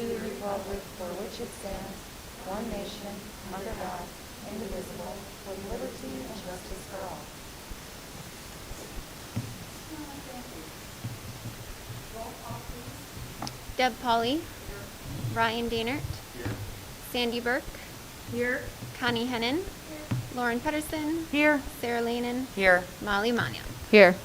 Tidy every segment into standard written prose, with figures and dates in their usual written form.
the republic for which it stands, one nation, under God, indivisible, with liberty and justice for all. Deb Pauley. Ryan Dainert. Sandy Burke. Here. Connie Hennon. Lauren Pedersen. Here. Sarah Lanen. Here. Molly Mania. Here.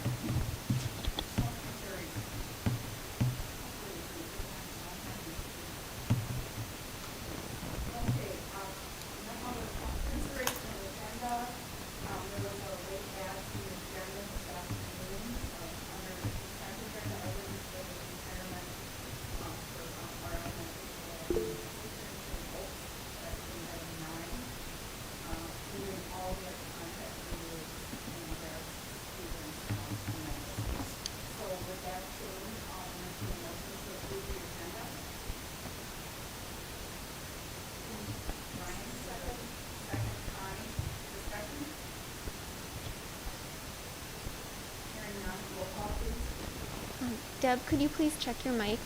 Deb, could you please check your mic?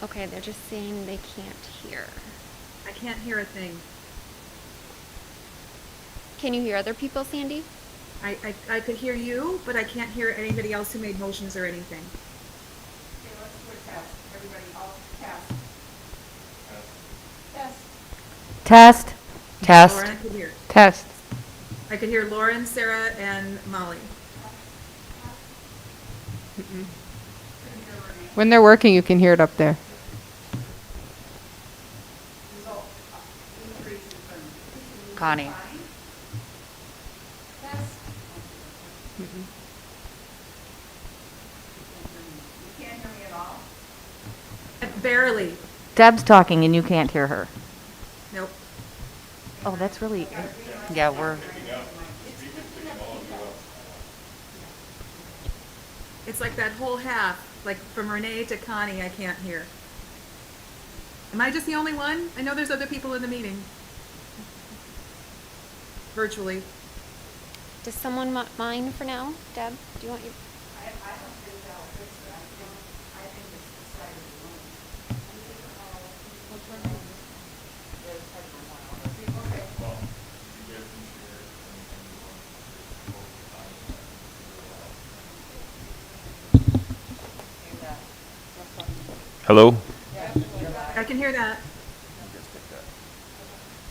Okay, they're just saying they can't hear. I can't hear a thing. Can you hear other people, Sandy? I could hear you, but I can't hear anybody else who made motions or anything. Okay, let's do a test. Everybody, all test. Test. Test. Lauren, I could hear. Test. I could hear Lauren, Sarah, and Molly. When they're working, you can hear it up there. Result, increase in terms. Connie. Test. You can't hear me at all? Barely. Deb's talking and you can't hear her. Nope. Oh, that's really. Yeah, we're. It's like that whole half, like from Renee to Connie, I can't hear. Am I just the only one? I know there's other people in the meeting. Virtually. Does someone mind for now? Deb, do you want your... I don't think that'll fix it. I think it's the side of the room. Which one? There's one. Okay. Hello? I can hear that.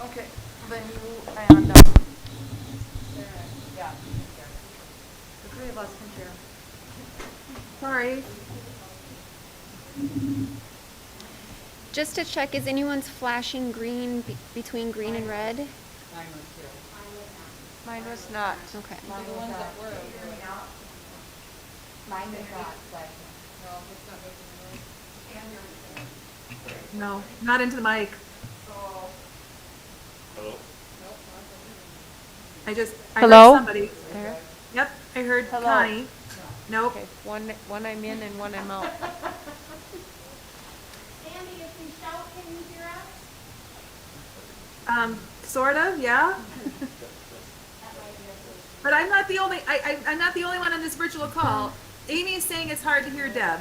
Okay, then you and, yeah, the three of us can share. Sorry. Just to check, is anyone's flashing green between green and red? Mine was not. Okay. The ones that were. Mine is not flashing. No, not into the mic. Hello? I Hello? heard somebody. There. Yep, I heard Hello. Connie. Nope. Okay, one I'm in and one I'm out. Sandy, if we shout, can you hear us? Sorta, yeah. But I'm not the only. I'm not the only one on this virtual call. Amy is saying it's hard to hear Deb.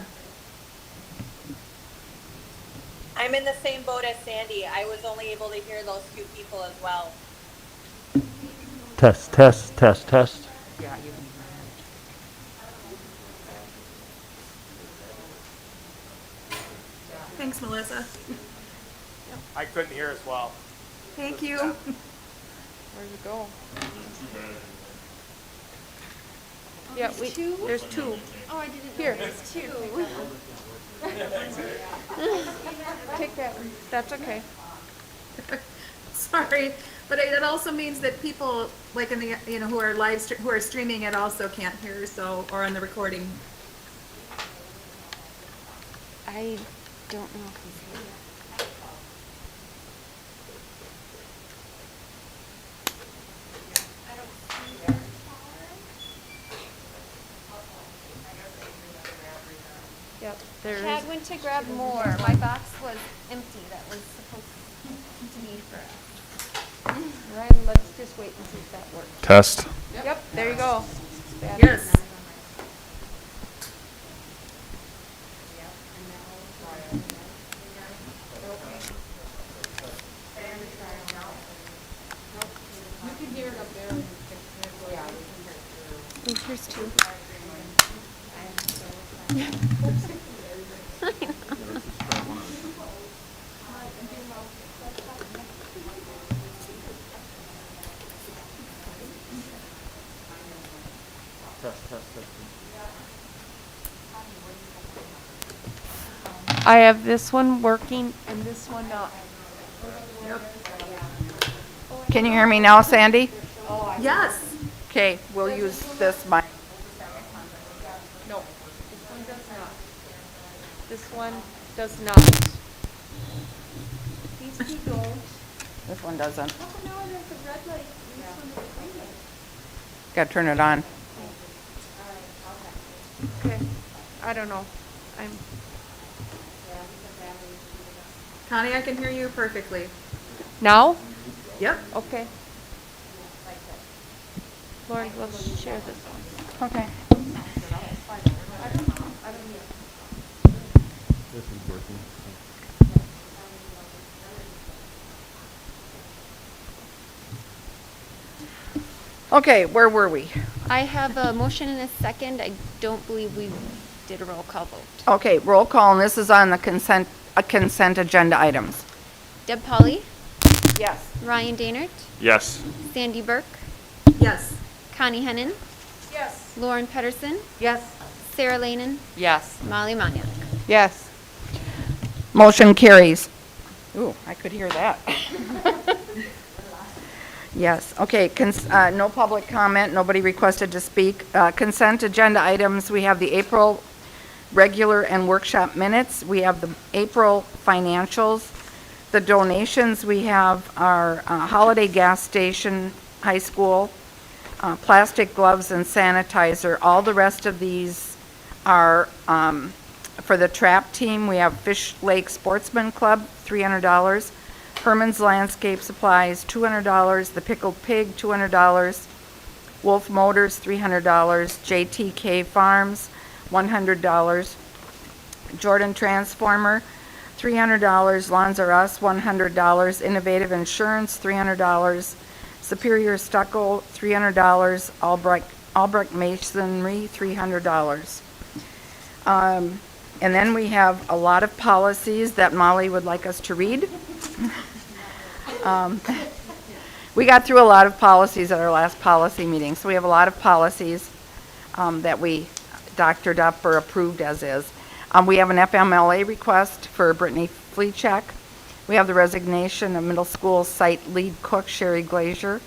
I'm in the same boat as Sandy. I was only able to hear those two people as well. Test, test, test, test. Yeah, you can hear Thanks, Melissa. I couldn't hear as well. Thank you. Where'd it go? Yeah, there's two. Oh, I didn't Here. know there's two. Take that one. That's okay. Sorry, but it also means that people like in the who are who are streaming it also can't hear, so or on the recording. I don't know if he's here. Yep, there Chad is. went to grab more. My box was empty. That was supposed to be for us. Ryan, let's just wait and see if that works. Test. Yep, there you go. Yes. Oh, here's two. I have this one working and this one not. Can you hear me now, Sandy? Yes. Okay, we'll use this mic. No, this one does not. This one does not. These two don't. This one doesn't. How come now there's a red light and this one is a green light? Gotta turn it on. Okay, I don't know. I'm, Connie, I can hear you perfectly. now? Yep. Okay. Lauren, let's share this one. Okay. This is working. Okay, where were we? I have a motion and a second. I don't believe we did a roll call vote. Okay, roll call, and this is on the consent agenda items. Deb Polly, Yes. Ryan Dainert, Yes. Sandy Burke, Yes. Connie Hennon, Yes. Lauren Pedersen, Yes. Sarah Lanen, Yes. Molly Maniak. Yes. Motion carries. Ooh, I could hear that. Yes, okay, no public comment, nobody requested to speak. Consent agenda items, we have the April regular and workshop minutes. We have the April financials. The donations, we have our holiday gas station, high school, plastic gloves and sanitizer. All the rest of these are for the trap team. We have Fish Lake Sportsman Club, $300. Herman's Landscape Supplies, $200. The Pickled Pig, $200. Wolf Motors, $300. JTK Farms, $100. Jordan Transformer, $300. Lawns R Us, $100. Innovative Insurance, $300. Superior Stucco, $300. Albrecht Masonry, $300. And then we have a lot of policies that Molly would like us to read. We got through a lot of policies at our last policy meeting, so we have a lot of policies that we doctored up or approved as is. We have an FMLA request for Brittany Fleechek. We have the resignation of middle school site lead cook Sherry Glazier.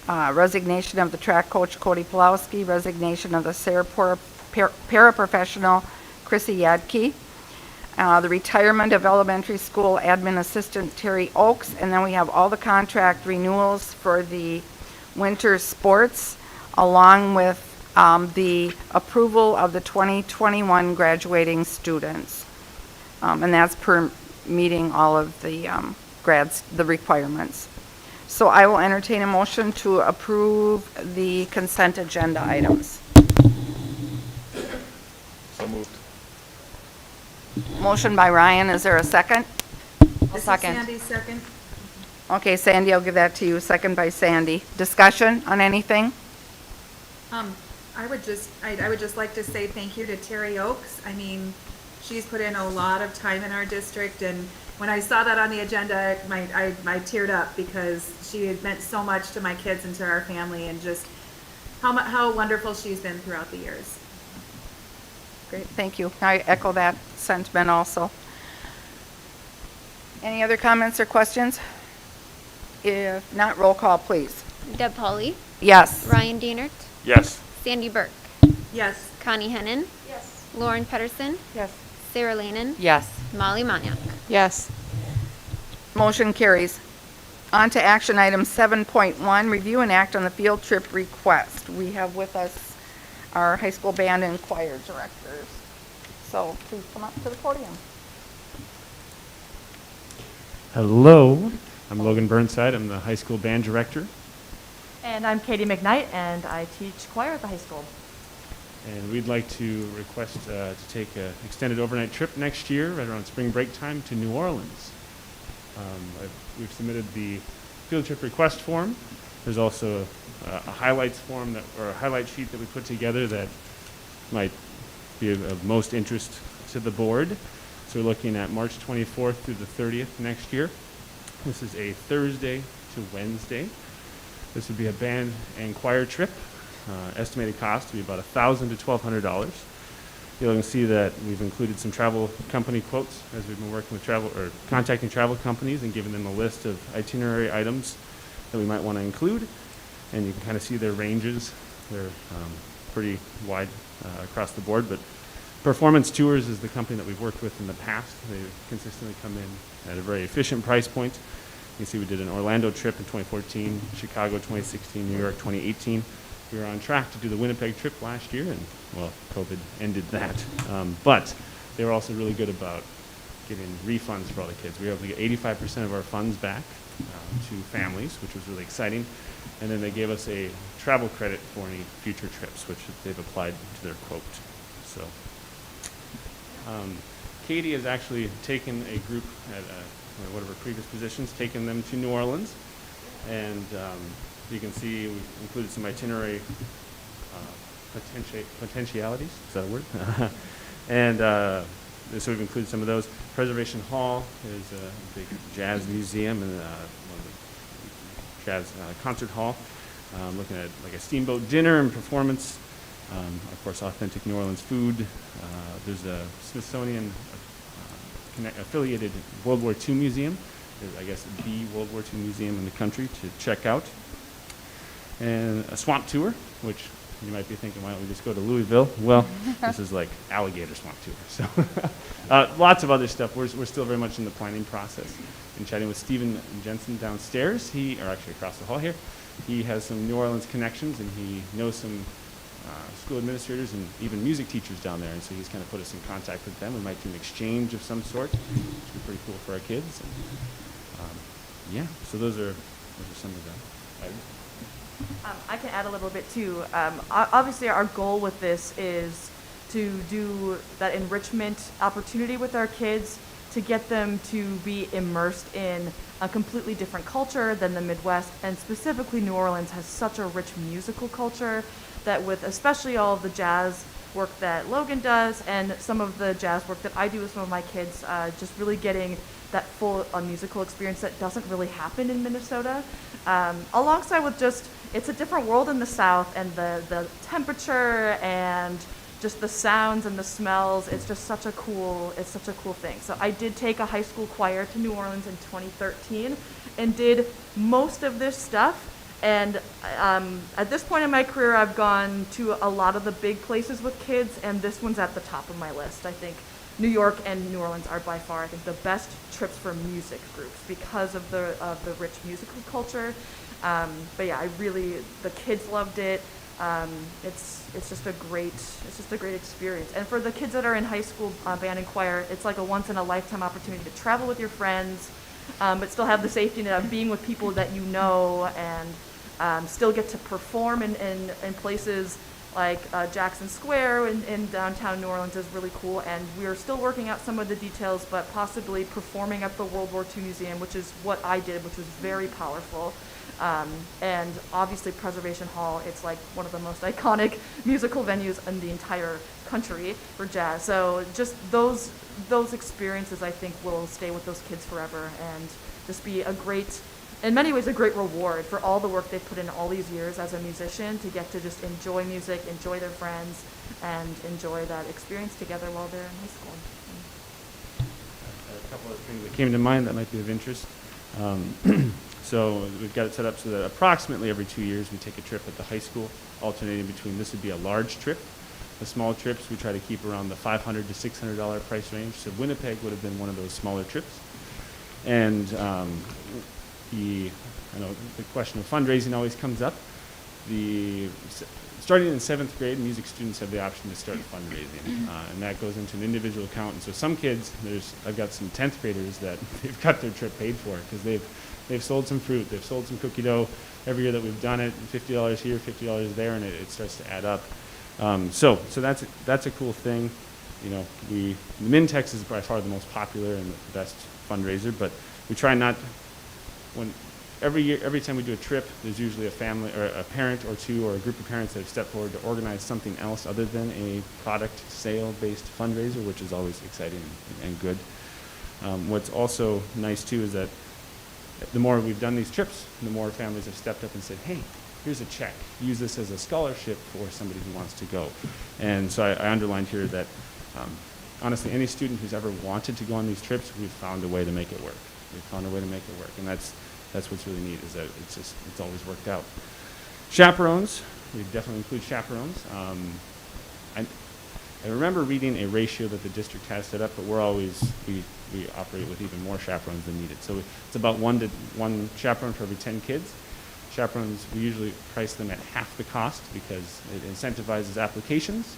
Resignation of the track coach Cody Pulowski. Resignation of the paraprofessional Chrissy Yadke. The retirement of elementary school admin assistant Terry Oakes, and then we have all the contract renewals for the winter sports, along with the approval of the 2021 graduating students. And that's per meeting all of the the requirements. So I will entertain a motion to approve the consent agenda items. So moved. Motion by Ryan, is there a second? This is Sandy's second. Okay, Sandy, I'll give that to you. Second by Sandy. Discussion on anything? I would just like to say thank you to Terry Oakes. I mean, she's put in a lot of time in our district, and when I saw that on the agenda, I teared up because she had meant so much to my kids and to our family, and just how wonderful she's been throughout the years. Great, thank you. I echo that sentiment also. Any other comments or questions? If not, roll call, please. Deb Polly, Yes. Ryan Dainert, Yes. Sandy Burke, Yes. Connie Hennon, Lauren Pedersen, Yes. Sarah Lanen, Yes. Molly Maniak. Yes. Motion carries. On to action item 7.1, review and act on the field trip request. We have with us our high school band and choir directors. So please come up to the podium. Hello, I'm Logan Burnside. I'm the high school band director. And I'm Katie McKnight, and I teach choir at the high school. And we'd like to request to take an extended overnight trip next year, right around spring break time, to New Orleans. We've submitted the field trip request form. There's also a highlights form or a highlight sheet that we put together that might be of most interest to the board. So we're looking at March 24th through the 30th next year. This is a Thursday to Wednesday. This would be a band and choir trip. Estimated cost to be about $1,000 to $1,200. You'll can see that we've included some travel company quotes as we've been working with contacting travel companies and giving them a list of itinerary items that we might want to include. And you can kind of see their ranges. They're pretty wide across the board, but Performance Tours is the company that we've worked with in the past. They've consistently come in at a very efficient price point. You can see we did an Orlando trip in 2014, Chicago 2016, New York 2018. We were on track to do the Winnipeg trip last year, and, well, COVID ended that. But they were also really good about giving refunds for all the kids. We were able to get 85% of our funds back to families, which was really exciting. And then they gave us a travel credit for any future trips, which they've applied to their quote. So, Katie has actually taken a group at one of her previous positions, taken them to New Orleans. And you can see we've included some itinerary potentialities, is that a word? And so we've included some of those. Preservation Hall is a big jazz museum and one of the jazz concert hall. Looking at like a steamboat dinner and performance. Of course, authentic New Orleans food. There's a Smithsonian affiliated World War II museum. There's, I guess, the World War II museum in the country to check out. And a swamp tour, which you might be thinking, why don't we just go to Louisville? Well, this is like alligator swamp tour. So lots of other stuff. We're still very much in the planning process. And chatting with Stephen Jensen downstairs, or actually across the hall here, he has some New Orleans connections, and he knows some school administrators and even music teachers down there. And so he's kind of put us in contact with them. We might do an exchange of some sort, which would be pretty cool for our kids. And, yeah, so those are some of the items. I can add a little bit too. Obviously, our goal with this is to do that enrichment opportunity with our kids, to get them to be immersed in a completely different culture than the Midwest, and specifically New Orleans has such a rich musical culture that with especially all of the jazz work that Logan does and some of the jazz work that I do with some of my kids, just really getting that full musical experience that doesn't really happen in Minnesota. Alongside with just, it's a different world in the South, and the temperature and just the sounds and the smells, it's just such a cool thing. So I did take a high school choir to New Orleans in 2013 and did most of this stuff. And at this point in my career, I've gone to a lot of the big places with kids, and this one's at the top of my list. I think New York and New Orleans are by far, I think, the best trips for music groups because of the rich musical culture. But yeah, the kids loved it. It's just a great experience. And for the kids that are in high school band and choir, it's like a once in a lifetime opportunity to travel with your friends, but still have the safety net of being with people that you know, and still get to perform in places like Jackson Square in downtown New Orleans is really cool. And we are still working out some of the details, but possibly performing at the World War II Museum, which is what I did, which was very powerful. And obviously Preservation Hall, it's like one of the most iconic musical venues in the entire country for jazz. So just those experiences, I think, will stay with those kids forever and just be in many ways, a great reward for all the work they've put in all these years as a musician, to get to just enjoy music, enjoy their friends, and enjoy that experience together while they're in high school. A couple of things that came to mind that might be of interest. So we've got it set up so that approximately every 2 years we take a trip at the high school, alternating between, this would be a large trip. The small trips we try to keep around the $500 to $600 price range. So Winnipeg would have been one of those smaller trips. And I know the question of fundraising always comes up. Starting in 7th grade, music students have the option to start fundraising, and that goes into an individual account. And so some kids, I've got some 10th graders that they've got their trip paid for because they've sold some fruit, they've sold some cookie dough every year that we've done it. $50 here, $50 there, and it starts to add up. So that's a cool thing. You know, Mintex is by far the most popular and the best fundraiser, but we try not, every time we do a trip, there's usually a family or a parent or two or a group of parents that have stepped forward to organize something else other than a product sale-based fundraiser, which is always exciting and good. What's also nice too is that the more we've done these trips, the more families have stepped up and said, hey, here's a check. Use this as a scholarship for somebody who wants to go. And so I underlined here that honestly, any student who's ever wanted to go on these trips, we've found a way to make it work. We've found a way to make it work. And that's what's really neat, is that it's always worked out. Chaperones, we definitely include chaperones. I remember reading a ratio that the district has set up, but we operate with even more chaperones than needed. So it's about one chaperone for every 10 kids. Chaperones, we usually price them at half the cost because it incentivizes applications,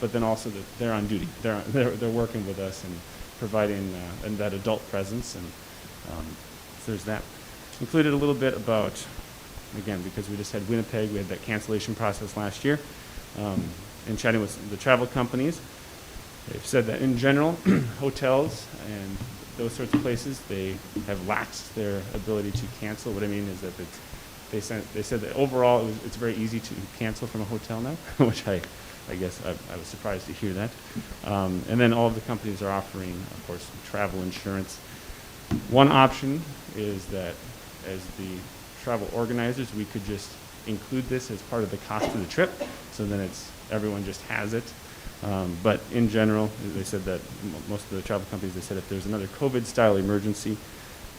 but then also that they're on duty. They're working with us and providing and that adult presence, and so there's that. Included a little bit about, again, because we just had Winnipeg, we had that cancellation process last year. In chatting with the travel companies, they've said that in general, hotels and those sorts of places, they have laxed their ability to cancel. What I mean is that they said that overall it's very easy to cancel from a hotel now, which I guess I was surprised to hear that. And then all of the companies are offering, of course, travel insurance. One option is that as the travel organizers, we could just include this as part of the cost of the trip, so then everyone just has it. But in general, they said that most of the travel companies, they said if there's another COVID-style emergency,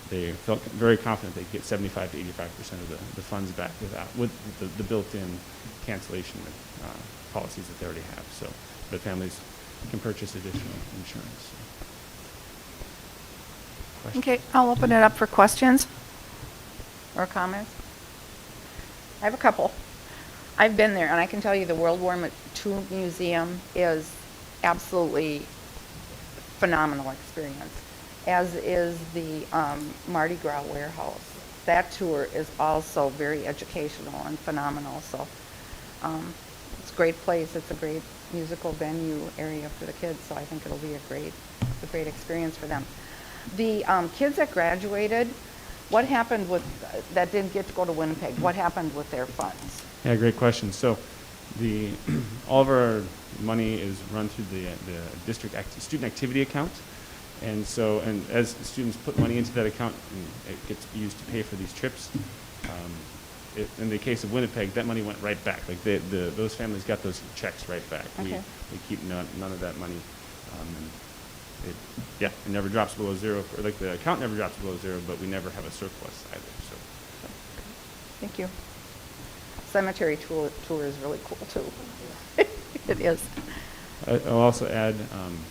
they felt very confident they'd get 75 to 85% of the funds back with the built-in cancellation policies that they already have. So the families can purchase additional insurance. Questions? Okay, I'll open it up for questions or comments. I have a couple. I've been there, and I can tell you the World War II Museum is absolutely phenomenal experience, as is the Mardi Gras warehouse. That tour is also very educational and phenomenal. So it's a great place. It's a great musical venue area for the kids. So I think it'll be a great experience for them. The kids that graduated, what happened with that didn't get to go to Winnipeg? What happened with their funds? Yeah, great question. So all of our money is run through the district student activity account. And so, and as the students put money into that account, it gets used to pay for these trips. In the case of Winnipeg, that money went right back. Like those families got those checks right back. Okay. We keep none of that money. It never drops below zero. Or like the account never drops below zero, but we never have a surplus either. So. Thank you. Cemetery tour is really cool too. It is. I'll also add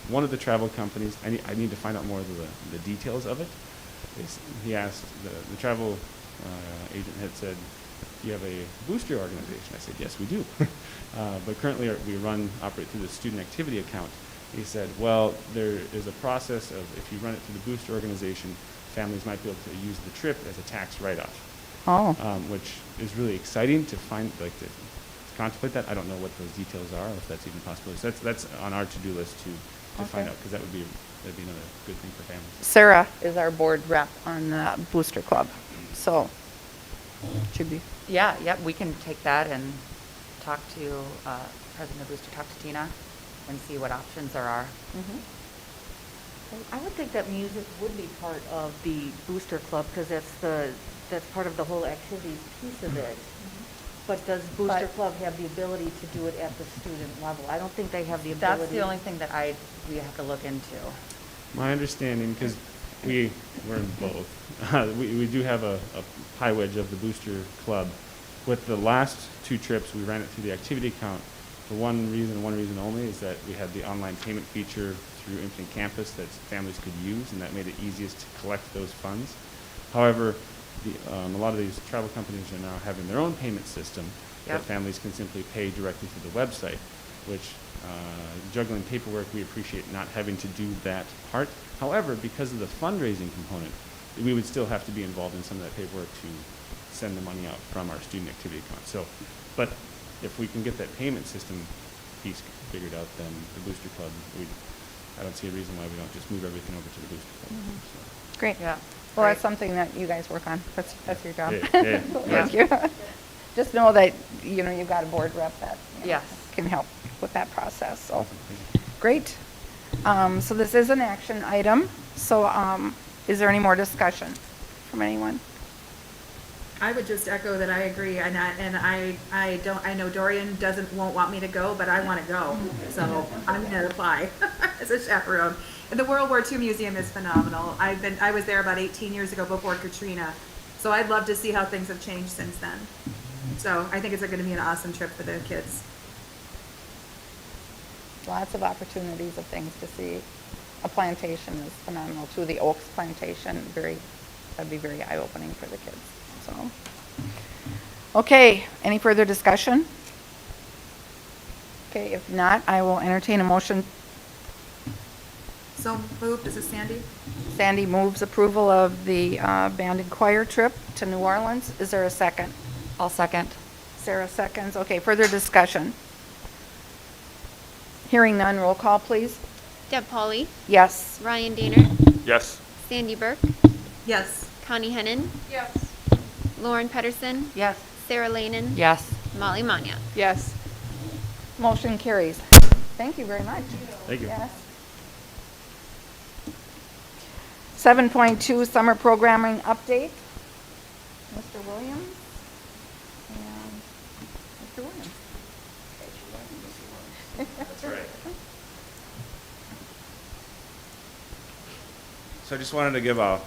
one of the travel companies. I need to find out more of the details of it. He asked the travel agent had said, "Do you have a booster organization?" I said, "Yes, we do." But currently we operate through the student activity account. He said, "Well, there is a process of if you run it through the booster organization, families might be able to use the trip as a tax write-off." Oh. Which is really exciting to find, to contemplate that. I don't know what those details are, or if that's even possible. So that's on our to-do list to find out, because that'd be another good thing for families. Sarah is our board rep on the Booster Club, so should be. Yeah, we can take that and talk to President of Booster, talk to Tina, and see what options there are. I would think that music would be part of the Booster Club, because that's part of the whole activities piece of it. But does Booster Club have the ability to do it at the student level? I don't think they have the ability. That's the only thing that we have to look into. My understanding, because we're in both, we do have a pie wedge of the Booster Club. With the last two trips, we ran it through the activity account for one reason only, is that we had the online payment feature through Infinite Campus that families could use, and that made it easiest to collect those funds. However, a lot of these travel companies are now having their own payment system that families can simply pay directly through the website, which juggling paperwork, we appreciate not having to do that part. However, because of the fundraising component, we would still have to be involved in some of that paperwork to send the money out from our student activity account. So, but if we can get that payment system piece figured out, then the Booster Club, I don't see a reason why we don't just move everything over to the Booster Club. So. Great. Yeah. Well, that's something that you guys work on. That's your job. Yeah, Thank you. Just know that, you know, you've got a board rep that you know, Yes. can help with that process. So, Awesome, thank you. great. So this is an action item. So is there any more discussion from anyone? I would just echo that I agree, and I know Dorian won't want me to go, but I want to go, so I'm going to apply as a chaperone. And the World War II Museum is phenomenal. I was there about 18 years ago before Katrina, so I'd love to see how things have changed since then. So I think it's going to be an awesome trip for the kids. Lots of opportunities of things to see. A plantation is phenomenal too. The Oaks plantation, that'd be very eye-opening for the kids. So, okay, any further discussion? Okay, if not, I will entertain a motion. So moved. This is Sandy. Sandy moves approval of the band and choir trip to New Orleans. Is there a second? I'll second. Sarah seconds. Okay, further discussion. Hearing none, roll call, please. Deb Pauley, Yes. Ryan Daner, Yes. Sandy Burke, Yes. Connie Hennon, Yes. Lauren Pedersen, Yes. Sarah Lanen, Yes. Molly Manya. Yes. Motion carries. Thank you very much. Thank you. Yes. 7.2 Summer Programming Update. Mr. Williams and Mr. Williams. That's right. So I just wanted to give a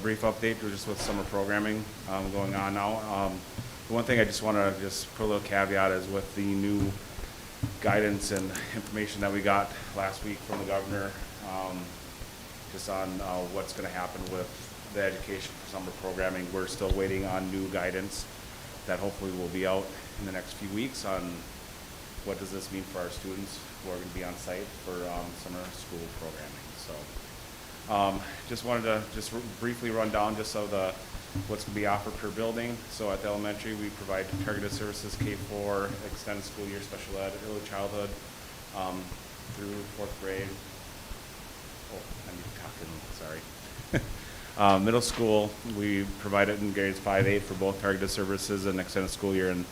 brief update just with summer programming going on now. The one thing I just want to just put a little caveat is with the new guidance and information that we got last week from the governor, just on what's going to happen with the education for summer programming. We're still waiting on new guidance that hopefully will be out in the next few weeks on what does this mean for our students who are going to be on site for summer school programming. So just wanted to just briefly run down just so what's going to be offered per building. So at the elementary, we provide targeted services, K-4, extended school year, special ed, early childhood through 4th grade. Oh, I'm talking, sorry. Middle school, we provide it in grades 5-8 for both targeted services and extended school year. And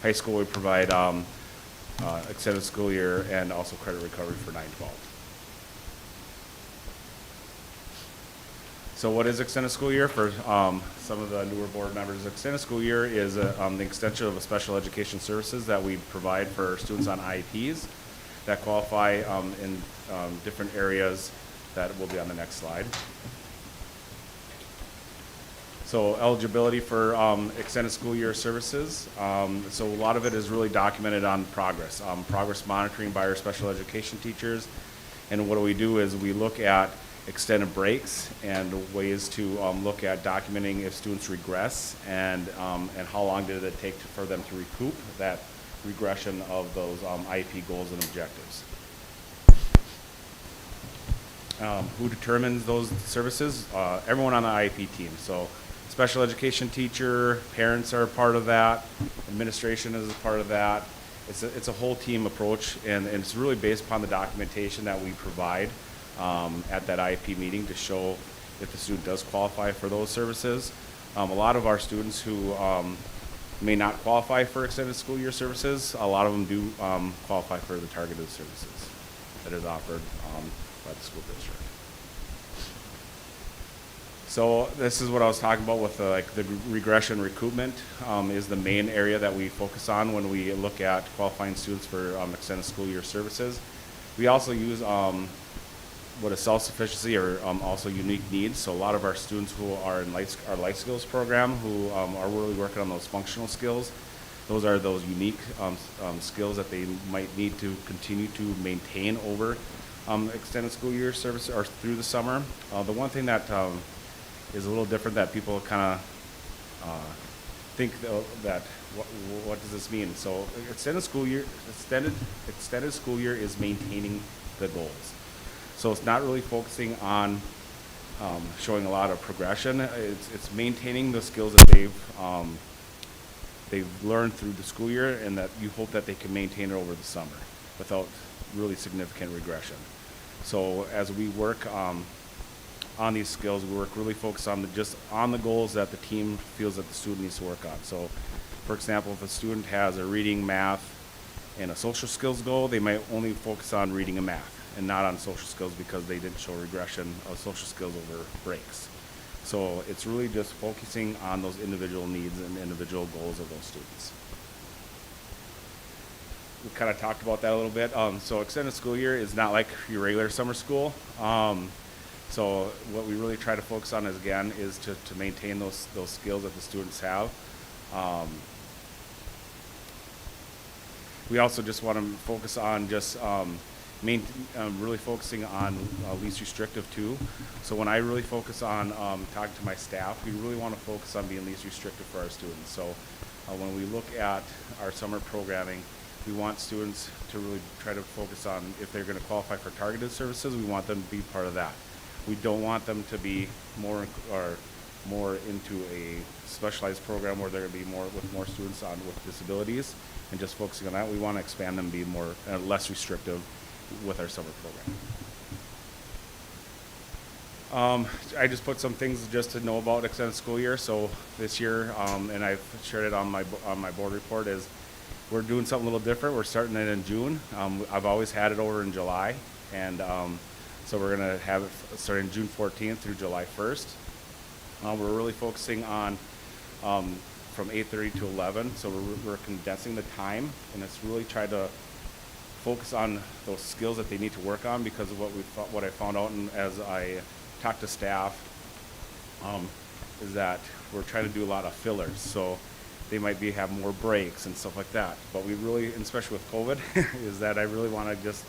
high school, we provide extended school year and also credit recovery for 9-12. So what is extended school year? For some of the newer board members, extended school year is the extension of special education services that we provide for students on IEPs that qualify in different areas that will be on the next slide. So eligibility for extended school year services. So a lot of it is really documented on progress. Progress monitoring by our special education teachers. And what we do is we look at extended breaks and ways to look at documenting if students regress and how long did it take for them to recoup that regression of those IEP goals and objectives. Who determines those services? Everyone on the IEP team. So special education teacher, parents are a part of that, administration is a part of that. It's a whole team approach, and it's really based upon the documentation that we provide at that IEP meeting to show if the student does qualify for those services. A lot of our students who may not qualify for extended school year services, a lot of them do qualify for the targeted services that is offered by the school district. So this is what I was talking about with the regression recoupment is the main area that we focus on when we look at qualifying students for extended school year services. We also use what is self-sufficiency or also unique needs. So a lot of our students who are in our life skills program who are really working on those functional skills, those are those unique skills that they might need to continue to maintain over extended school year service or through the summer. The one thing that is a little different that people kind of think that what does this mean? So extended school year is maintaining the goals. So it's not really focusing on showing a lot of progression. It's maintaining the skills that they've learned through the school year, and that you hope that they can maintain it over the summer. without really significant regression. So as we work on these skills, we work really focused on just on the goals that the team feels that the student needs to work on. So, for example, if a student has a reading, math, and a social skills goal, they might only focus on reading and math and not on social skills because they didn't show regression of social skills over breaks. So it's really just focusing on those individual needs and individual goals of those students. We kind of talked about that a little bit. So extended school year is not like your regular summer school. So what we really try to focus on is, again, is to maintain those skills that the students have. We also just want to focus on just really focusing on least restrictive too. So when I really focus on talking to my staff, we really want to focus on being least restrictive for our students. So when we look at our summer programming, we want students to really try to focus on, if they're going to qualify for targeted services, we want them to be part of that. We don't want them to be more into a specialized program where they're going to be with more students with disabilities and just focusing on that. We want to expand them, be more less restrictive with our summer program. I just put some things just to know about extended school year. So this year, and I've shared it on my board report, is we're doing something a little different. We're starting it in June. I've always had it over in July, and so we're going to have it starting June 14th through July 1st. We're really focusing on from 8:30 to 11, so we're condensing the time, and it's really trying to focus on those skills that they need to work on, because of what I found out as I talked to staff is that we're trying to do a lot of fillers. So they might have more breaks and stuff like that. But we really, and especially with COVID, is that I really want to just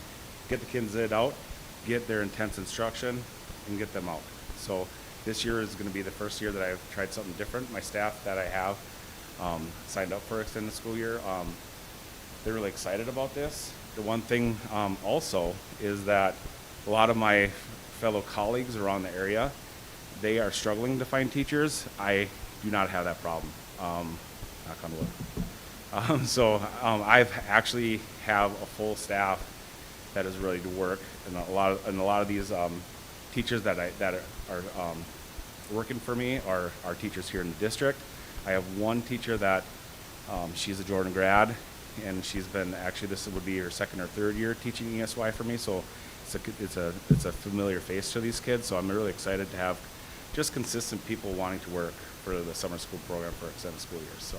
get the kids out, get their intense instruction, and get them out. So this year is going to be the first year that I've tried something different. My staff that I have signed up for extended school year, they're really excited about this. The one thing also is that a lot of my fellow colleagues around the area, they are struggling to find teachers. I do not have that problem. Knock on wood. So I've actually have a full staff that is ready to work, and a lot of these teachers that are working for me are teachers here in the district. I have one teacher that she's a Jordan grad, and she's been, actually this would be her second or third year teaching ESY for me, so it's a familiar face to these kids. So I'm really excited to have just consistent people wanting to work for the summer school program for extended school years. So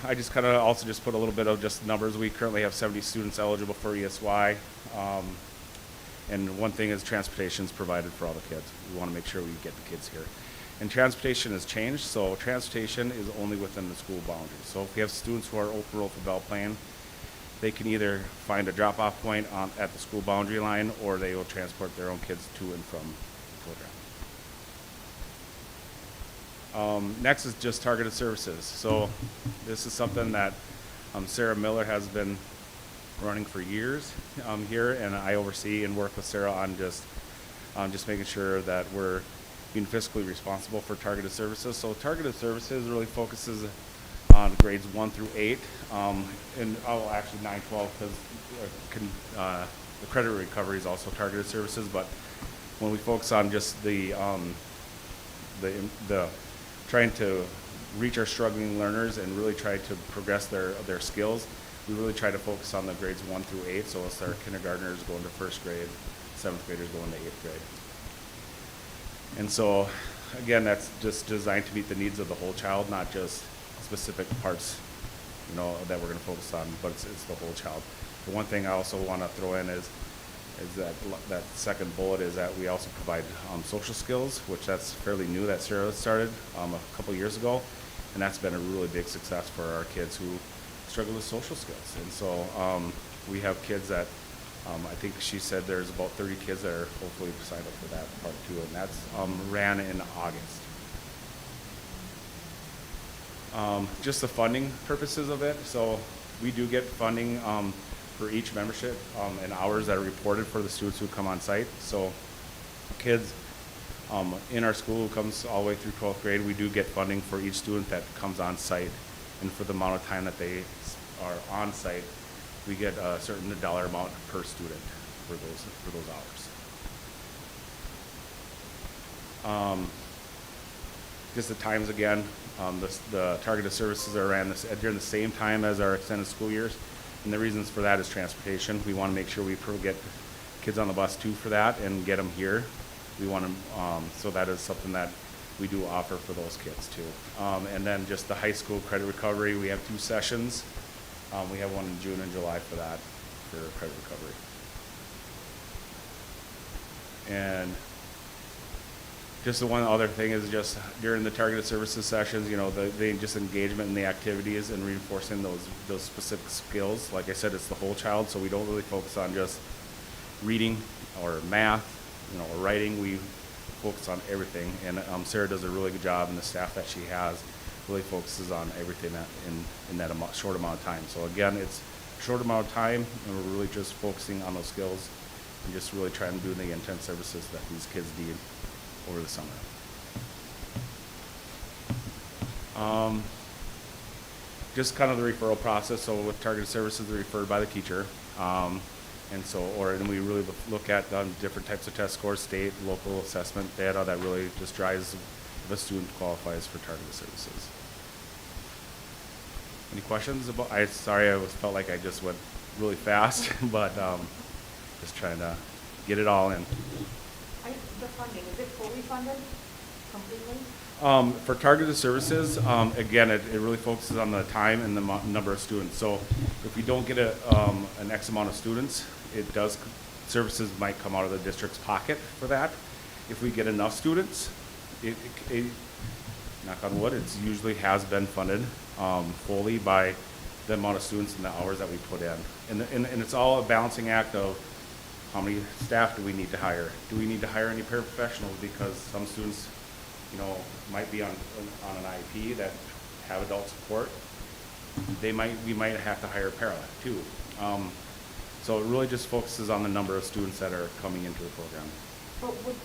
I just kind of also just put a little bit of just numbers. We currently have 70 students eligible for ESY. And one thing is transportation is provided for all the kids. We want to make sure we get the kids here. And transportation has changed, so transportation is only within the school boundaries. So if we have students who are open road for Belle Plaine, they can either find a drop-off point at the school boundary line, or they will transport their own kids to and from the program. Next is just targeted services. So this is something that Sarah Miller has been running for years here, and I oversee and work with Sarah on just making sure that we're being fiscally responsible for targeted services. So targeted services really focuses on grades 1 through 8, and actually 9, 12, because the credit recovery is also targeted services. But when we focus on just the trying to reach our struggling learners and really try to progress their skills, we really try to focus on the grades 1 through 8. So it's our kindergartners going to 1st grade, 7th graders going to 8th grade. And so, again, that's just designed to meet the needs of the whole child, not just specific parts, that we're going to focus on, but it's the whole child. The one thing I also want to throw in is that second bullet is that we also provide social skills, which that's fairly new, that Sarah started a couple years ago, and that's been a really big success for our kids who struggle with social skills. And so we have kids that I think she said there's about 30 kids that are hopefully signed up for that part too, and that's ran in August. Just the funding purposes of it. So we do get funding for each membership and hours that are reported for the students who come on site. So kids in our school who comes all the way through 12th grade, we do get funding for each student that comes on site, and for the amount of time that they are on site we get a certain dollar amount per student for those hours. Just the times again, the targeted services are ran during the same time as our extended school years. And the reasons for that is transportation. We want to make sure we get kids on the bus too for that and get them here. We want to, so that is something that we do offer for those kids too. And then just the high school credit recovery, we have 2 sessions. We have one in June and July for that, for credit recovery. And just the one other thing is just during the targeted services sessions, you know, the just engagement in the activities and reinforcing those specific skills. Like I said, it's the whole child, so we don't really focus on just reading or math, you know, or writing. We focus on everything, and Sarah does a really good job, and the staff that she has really focuses on everything that in that short amount of time. So again, it's a short amount of time, and we're really just focusing on those skills and just really trying to do the intense services that these kids need over the summer. Just kind of the referral process. So with targeted services, they're referred by the teacher. And we really look at different types of test scores, state, local assessment data that really just drives if a student qualifies for targeted services. Any questions about? Sorry, I felt like I just went really fast, but just trying to get it all in. The funding, is it fully funded completely? For targeted services, again, it really focuses on the time and the number of students. So if we don't get an X amount of students, services might come out of the district's pocket for that. If we get enough students, it knock on wood, it usually has been funded fully by the amount of students and the hours that we put in. And it's all a balancing act of how many staff do we need to hire? Do we need to hire any paraprofessionals? Because some students, you know, might be on an IEP that have adult support. We might have to hire a para too. So it really just focuses on the number of students that are coming into the program. But would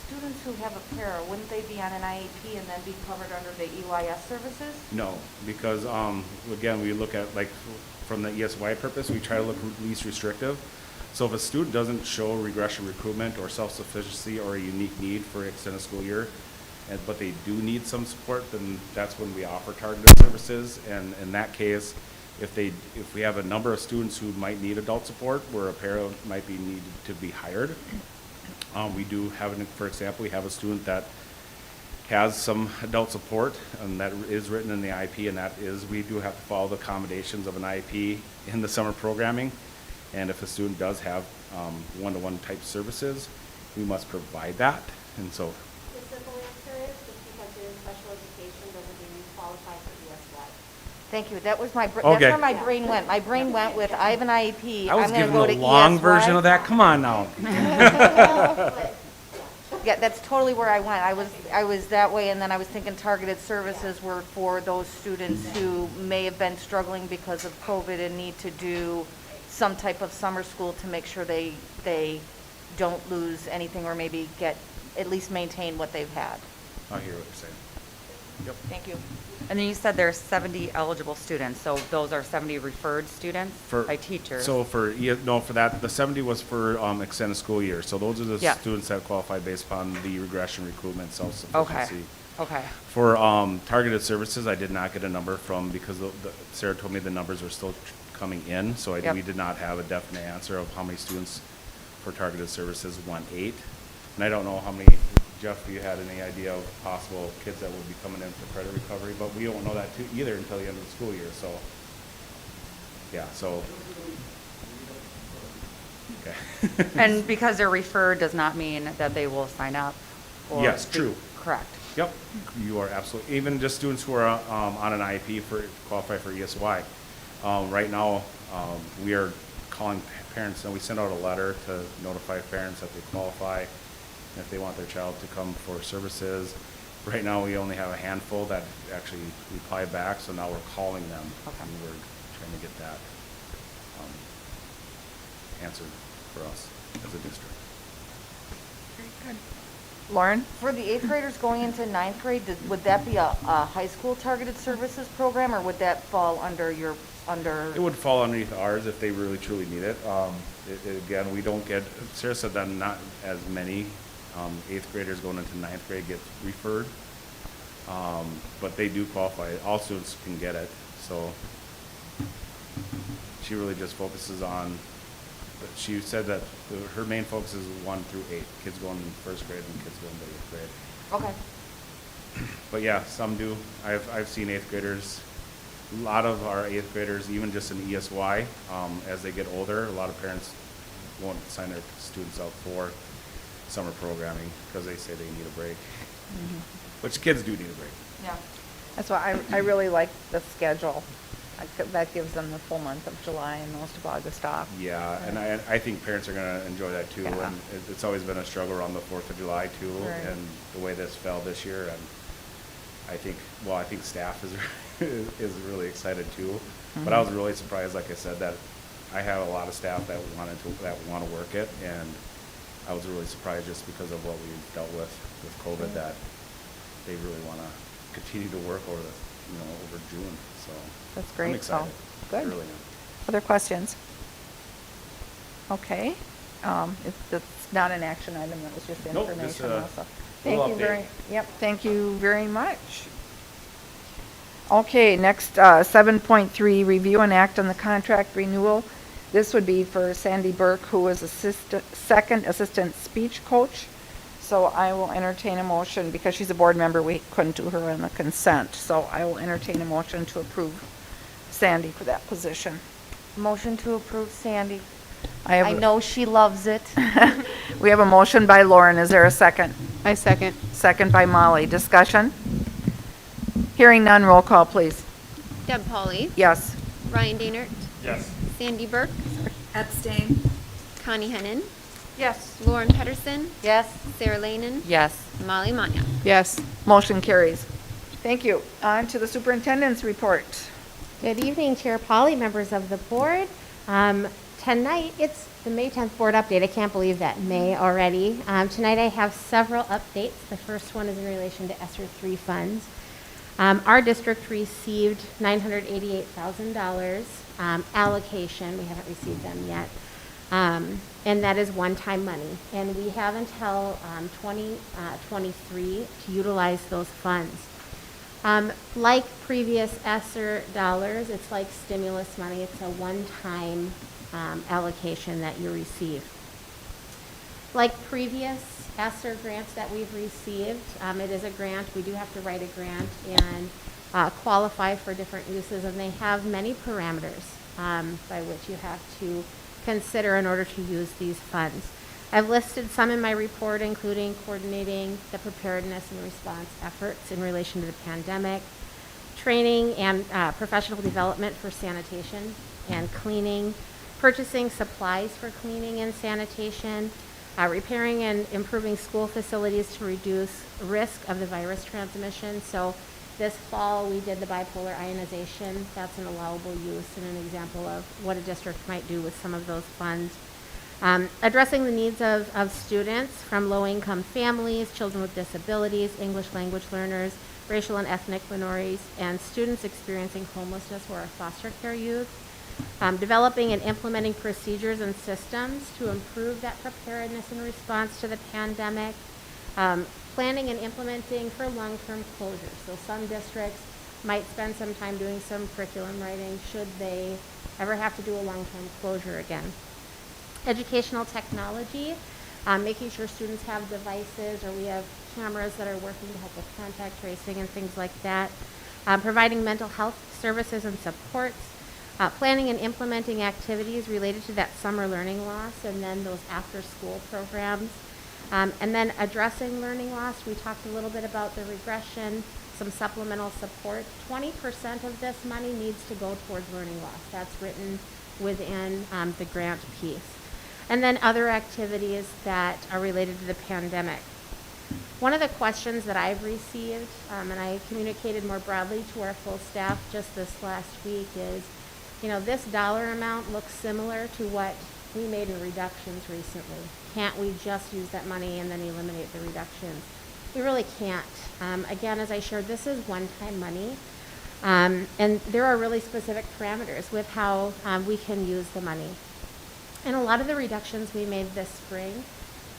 students who have a para, wouldn't they be on an IEP and then be covered under the EYS services? No, because again, we look at, like, from the ESY purpose, we try to look least restrictive. So if a student doesn't show regression recruitment or self-sufficiency or a unique need for extended school year, but they do need some support, then that's when we offer targeted services. And in that case, if we have a number of students who might need adult support, where a para might be needed to be hired, we do have, for example, we have a student that has some adult support, and that is written in the IEP, and that is, we do have to follow the accommodations of an IEP in the summer programming. And if a student does have one-to-one type services, we must provide that. And so, The simple answer is just because you're in special education doesn't mean you qualify for ESY. Thank you. That was my, that's Okay. where my brain went. My brain went with, I have an IEP. I was I'm gonna giving go the to long ESY. version of that. Come on now. Yeah, that's totally where I went. I was that way, and then I was thinking targeted services were for those students who may have been struggling because of COVID and need to do some type of summer school to make sure they don't lose anything, or maybe at least maintain what they've had. I hear what you're saying. Yep. Thank you. And then you said there's 70 eligible students, so those are 70 referred students by teachers? So for that, the 70 was for extended school year. So those are the Yeah. students that qualify based upon the regression, recruitment, self-sufficiency. Okay. For targeted services, I did not get a number from, because Sarah told me the numbers were still coming in, so we did not have a definite answer of how many students for targeted services 1-8. And I don't know how many, Jeff, you had any idea of possible kids that would be coming in for credit recovery, but we don't know that too either until the end of the school year, so. Yeah, so. Okay. And because they're referred does not mean that they will sign up? Or Yes, true. Correct. Yep, you are absolutely, even just students who are on an IEP qualify for ESY. Right now, we are calling parents, and we send out a letter to notify parents that they qualify, and if they want their child to come for services. Right now, we only have a handful that actually reply back, so now we're calling them. Okay. And we're trying to get that answered for us as a district. Lauren? For the 8th graders going into 9th grade, would that be a high school targeted services program, or would that fall under your under? It would fall underneath ours if they really truly need it. Again, we don't get, Sarah said that not as many eighth graders going into ninth grade get referred. But they do qualify. All students can get it. So she really just focuses on, but she said that her main focus is 1 through 8, kids going in first grade and kids going to 8th grade. Okay. But yeah, some do. I've seen 8th graders. A lot of our 8th graders, even just in ESY, as they get older, a lot of parents won't sign their students up for summer programming because they say they need a break. Which kids do need a break. Yeah. That's why I really like the schedule. That gives them the full month of July and most of August off. Yeah, and I think parents are going to enjoy that too. Yeah. And it's always been a struggle around the 4th of July too, Right. and the way this fell this year. And I think staff is really excited too. But I was really surprised, like I said, that I have a lot of staff that want to work it, and I was really surprised just because of what we dealt with COVID that they really want to continue to work over June. So That's great. I'm excited. Oh, good. I really am. Other questions? Okay. It's not an action item, that was just Nope, information just a also. little Thank you update. thank you very much. Okay, next, 7.3, review and act on the contract renewal. This would be for Sandy Burke, who is second assistant speech coach. So I will entertain a motion, because she's a board member, we couldn't do her on the consent. So I will entertain a motion to approve Sandy for that position. Motion to approve Sandy. I have I know she loves it. We have a motion by Lauren. Is there a second? I second. Second by Molly. Discussion? Hearing none, roll call, please. Deb Pauley, Yes. Ryan Dainert, Yes. Sandy Burke, Abstain. Connie Hennin, Yes. Lauren Pedersen, Yes. Sarah Lanen, Yes. Molly Manya. Yes. Motion carries. Thank you. On to the superintendent's report. Good evening, Chair Polly, members of the board. Tonight, it's the May 10th board update. I can't believe that, May already. Tonight I have several updates. The first one is in relation to ESSER 3 funds. Our district received $988,000 allocation. We haven't received them yet. And that is one-time money. And we have until 2023 to utilize those funds. Like previous ESSER dollars, it's like stimulus money. It's a one-time allocation that you receive. Like previous ESSER grants that we've received, it is a grant. We do have to write a grant and qualify for different uses, and they have many parameters by which you have to consider in order to use these funds. I've listed some in my report, including coordinating the preparedness and response efforts in relation to the pandemic, training and professional development for sanitation and cleaning, purchasing supplies for cleaning and sanitation, repairing and improving school facilities to reduce risk of the virus transmission. So this fall, we did the bipolar ionization. That's an allowable use and an example of what a district might do with some of those funds. Addressing the needs of students from low-income families, children with disabilities, English language learners, racial and ethnic minorities, and students experiencing homelessness or our foster care youth. Developing and implementing procedures and systems to improve that preparedness and response to the pandemic. Planning and implementing for long-term closure. So some districts might spend some time doing some curriculum writing should they ever have to do a long-term closure again. Educational technology, making sure students have devices, or we have cameras that are working to help with contact tracing and things like that. Providing mental health services and supports. Planning and implementing activities related to that summer learning loss and then those after-school programs. And then addressing learning loss. We talked a little bit about the regression, some supplemental support. 20% of this money needs to go towards learning loss. That's written within the grant piece. And then other activities that are related to the pandemic. One of the questions that I've received, and I communicated more broadly to our full staff just this last week, is, this dollar amount looks similar to what we made in reductions recently. Can't we just use that money and then eliminate the reductions? We really can't. Again, as I shared, this is one-time money. And there are really specific parameters with how we can use the money. And a lot of the reductions we made this spring,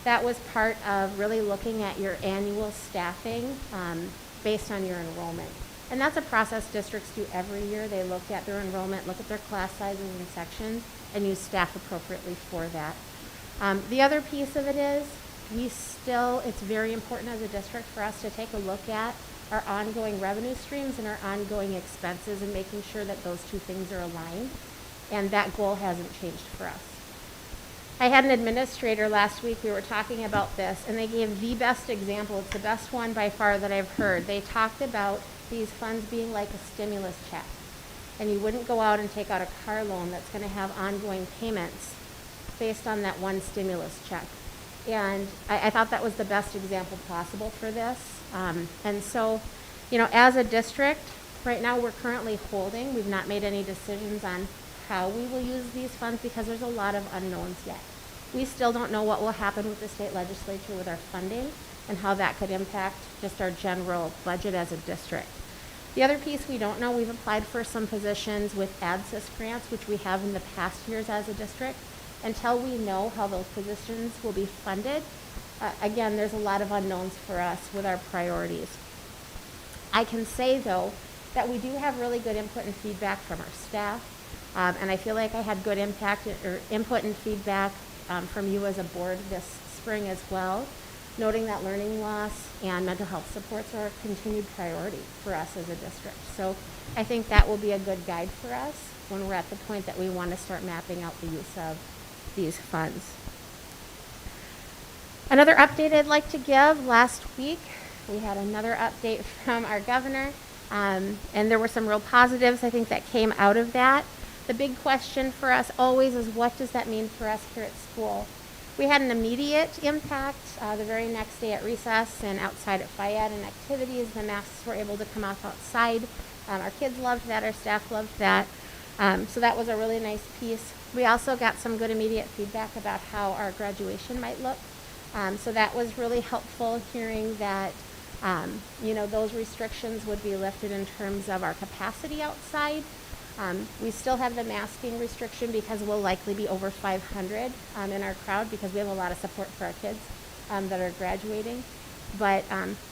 that was part of really looking at your annual staffing based on your enrollment. And that's a process districts do every year. They look at their enrollment, look at their class sizes and sections, and use staff appropriately for that. The other piece of it is it's very important as a district for us to take a look at our ongoing revenue streams and our ongoing expenses and making sure that those two things are aligned. And that goal hasn't changed for us. I had an administrator last week, we were talking about this, and they gave the best example. It's the best one by far that I've heard. They talked about these funds being like a stimulus check. And you wouldn't go out and take out a car loan that's going to have ongoing payments based on that one stimulus check. And I thought that was the best example possible for this. And so, as a district, right now we're currently holding. We've not made any decisions on how we will use these funds because there's a lot of unknowns yet. We still don't know what will happen with the state legislature with our funding and how that could impact just our general budget as a district. The other piece we don't know, we've applied for some positions with ADSIS grants, which we have in the past years as a district. Until we know how those positions will be funded, again, there's a lot of unknowns for us with our priorities. I can say, though, that we do have really good input and feedback from our staff. And I feel like I had good input and feedback from you as a board this spring as well, noting that learning loss and mental health supports are a continued priority for us as a district. So I think that will be a good guide for us when we're at the point that we want to start mapping out the use of these funds. Another update I'd like to give, last week we had another update from our governor, and there were some real positives I think that came out of that. The big question for us always is, what does that mean for us here at school? We had an immediate impact the very next day at recess and outside at FIAD and activities. The masks were able to come off outside. Our kids loved that, our staff loved that. So that was a really nice piece. We also got some good immediate feedback about how our graduation might look. So that was really helpful, hearing that those restrictions would be lifted in terms of our capacity outside. We still have the masking restriction because we'll likely be over 500 in our crowd because we have a lot of support for our kids that are graduating. But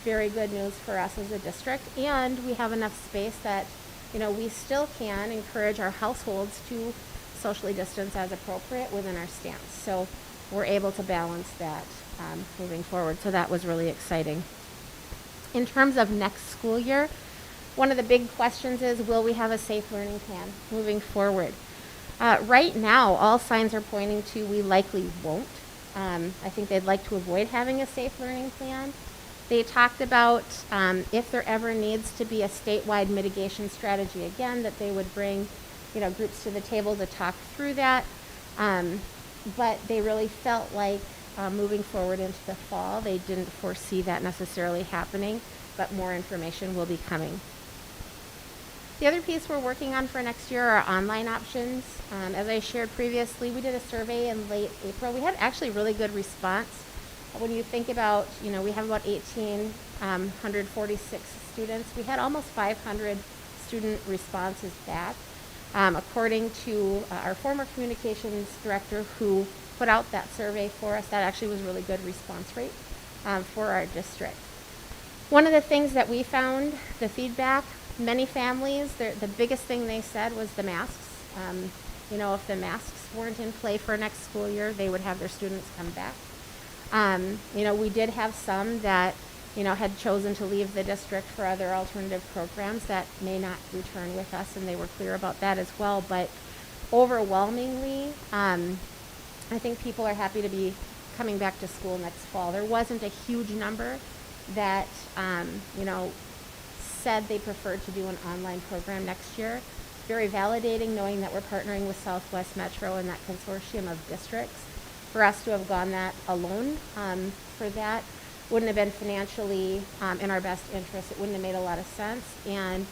very good news for us as a district. And we have enough space that, we still can encourage our households to socially distance as appropriate within our stance. So we're able to balance that moving forward. So that was really exciting. In terms of next school year, one of the big questions is, will we have a safe learning plan moving forward? Right now, all signs are pointing to we likely won't. I think they'd like to avoid having a safe learning plan. They talked about if there ever needs to be a statewide mitigation strategy again, that they would bring groups to the table to talk through that. But they really felt like moving forward into the fall, they didn't foresee that necessarily happening, but more information will be coming. The other piece we're working on for next year are online options. As I shared previously, we did a survey in late April. We had actually really good response. When you think about, we have about 1,846 students. We had almost 500 student responses back. According to our former communications director who put out that survey for us, that actually was really good response rate for our district. One of the things that we found, the feedback, many families, the biggest thing they said was the masks. If the masks weren't in play for next school year, they would have their students come back. We did have some that, had chosen to leave the district for other alternative programs that may not return with us, and they were clear about that as well. But overwhelmingly, I think people are happy to be coming back to school next fall. There wasn't a huge number that, said they preferred to do an online program next year. Very validating knowing that we're partnering with Southwest Metro and that consortium of districts. For us to have gone that alone for that wouldn't have been financially in our best interest. It wouldn't have made a lot of sense. And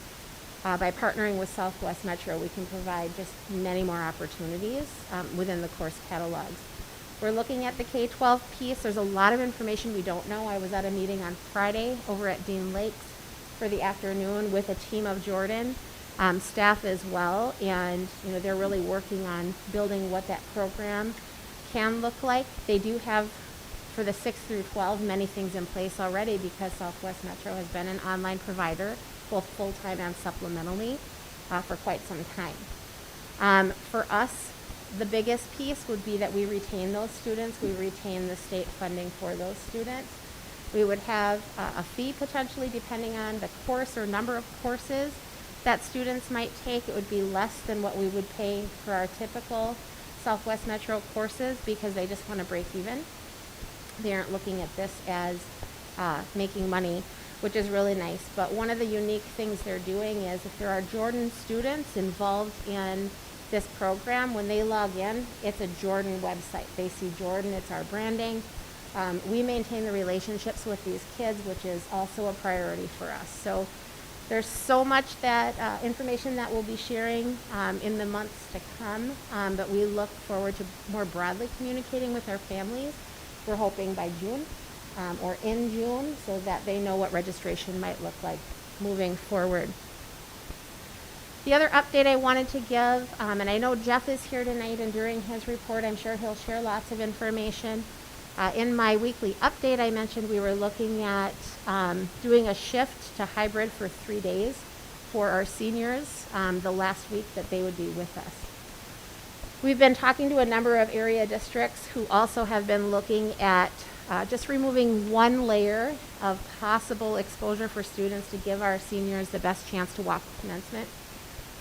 by partnering with Southwest Metro, we can provide just many more opportunities within the course catalogs. We're looking at the K-12 piece. There's a lot of information we don't know. I was at a meeting on Friday over at Dean Lakes for the afternoon with a team of Jordan, staff as well, and they're really working on building what that program can look like. They do have, for the 6 through 12, many things in place already because Southwest Metro has been an online provider, both full-time and supplementally, for quite some time. For us, the biggest piece would be that we retain those students. We retain the state funding for those students. We would have a fee potentially depending on the course or number of courses that students might take. It would be less than what we would pay for our typical Southwest Metro courses because they just want to break even. They aren't looking at this as making money, which is really nice. But one of the unique things they're doing is if there are Jordan students involved in this program, when they log in, it's a Jordan website. They see Jordan, it's our branding. We maintain the relationships with these kids, which is also a priority for us. So there's so much that information that we'll be sharing in the months to come, but we look forward to more broadly communicating with our families. We're hoping by June or in June so that they know what registration might look like moving forward. The other update I wanted to give, and I know Jeff is here tonight, and during his report I'm sure he'll share lots of information. In my weekly update, I mentioned we were looking at doing a shift to hybrid for 3 days for our seniors the last week that they would be with us. We've been talking to a number of area districts who also have been looking at just removing one layer of possible exposure for students to give our seniors the best chance to walk commencement.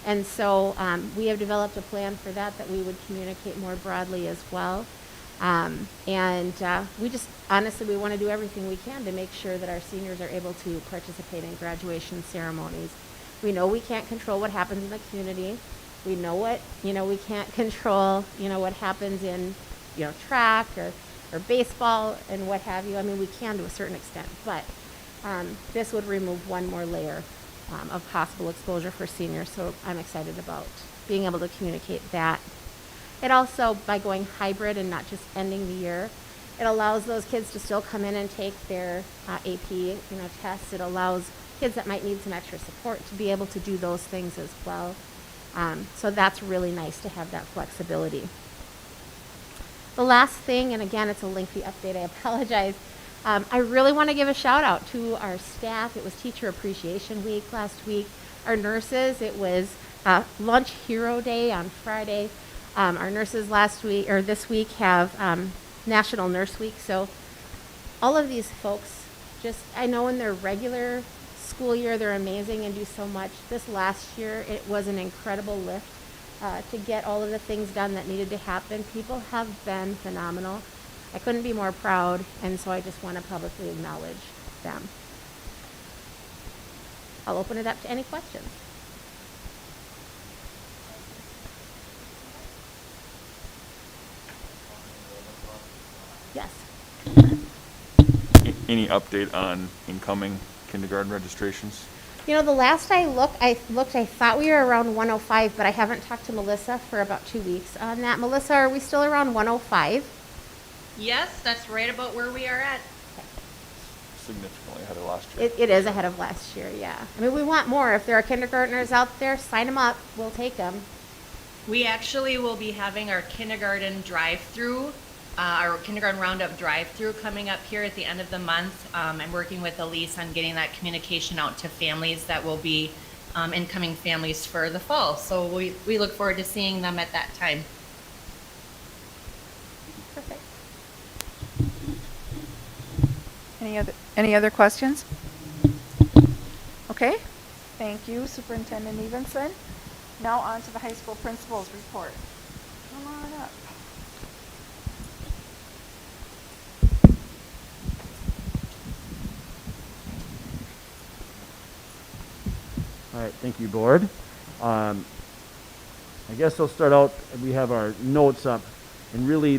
And so we have developed a plan for that we would communicate more broadly as well. We just, honestly, we want to do everything we can to make sure that our seniors are able to participate in graduation ceremonies. We know we can't control what happens in the community. We know we can't control, what happens in, track or baseball and what have you. I mean, we can to a certain extent, but this would remove one more layer of possible exposure for seniors. So I'm excited about being able to communicate that. It also, by going hybrid and not just ending the year, it allows those kids to still come in and take their AP, tests. It allows kids that might need some extra support to be able to do those things as well. So that's really nice to have that flexibility. The last thing, and again, it's a lengthy update, I apologize. I really want to give a shout out to our staff. It was Teacher Appreciation Week last week. Our nurses, it was Lunch Hero Day on Friday. Our nurses this week have National Nurse Week. So all of these folks, I know in their regular school year, they're amazing and do so much. This last year, it was an incredible lift to get all of the things done that needed to happen. People have been phenomenal. I couldn't be more proud, and so I just want to publicly acknowledge them. I'll open it up to any questions. Yes. Any update on incoming kindergarten registrations? The last I looked, I thought we were around 105, but I haven't talked to Melissa for about 2 weeks on that. Melissa, are we still around 105? Yes, that's right about where we are at. Significantly ahead of last year. It is ahead of last year, yeah. I mean, we want more. If there are kindergartners out there, sign them up. We'll take them. We actually will be having our kindergarten drive-through, our kindergarten roundup drive-through coming up here at the end of the month. I'm working with Elise on getting that communication out to families that will be incoming families for the fall. So we look forward to seeing them at that time. Perfect. Any other questions? Okay, thank you, Superintendent Evenson. Now on to the high school principal's report. Come on up. All right, thank you, board. I guess I'll start out, we have our notes up, and really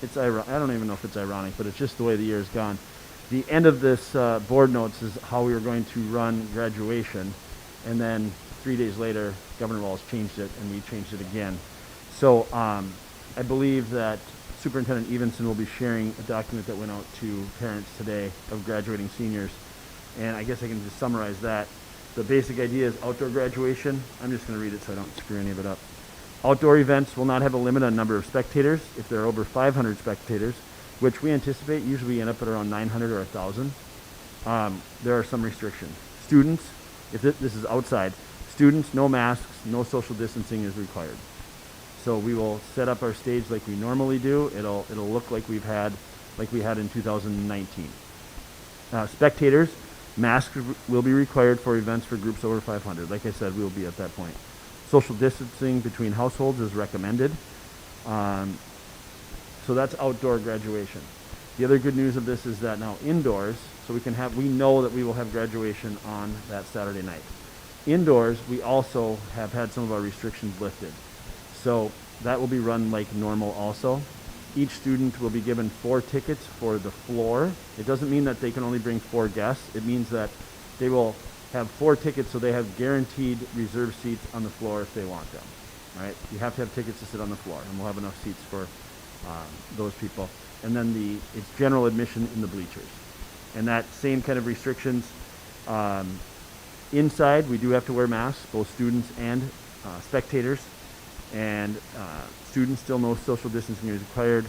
it's ironic, I don't even know if it's ironic, but it's just the way the year's gone. The end of this board notes is how we were going to run graduation, and then 3 days later, Governor Walz changed it, and we changed it again. So I believe that Superintendent Evenson will be sharing a document that went out to parents today of graduating seniors. And I guess I can just summarize that. the basic idea is outdoor graduation. I'm just going to read it so I don't screw any of it up. Outdoor events will not have a limit on number of spectators. If there are over 500 spectators, which we anticipate, usually we end up at around 900 or 1,000, there are some restrictions. Students, if this is outside, students, no masks, no social distancing is required. So we will set up our stage like we normally do. It'll look like we had in 2019. Spectators, masks will be required for events for groups over 500. Like I said, we will be at that point. Social distancing between households is recommended. So that's outdoor graduation. The other good news of this is that now indoors, so we know that we will have graduation on that Saturday night. Indoors, we also have had some of our restrictions lifted. So that will be run like normal also. Each student will be given 4 tickets for the floor. It doesn't mean that they can only bring 4 guests. It means that they will have 4 tickets, so they have guaranteed reserved seats on the floor if they want them. All right? You have to have tickets to sit on the floor, and we'll have enough seats for those people. And then it's general admission in the bleachers. And that same kind of restrictions. Inside, we do have to wear masks, both students and spectators. And students still no social distancing is required.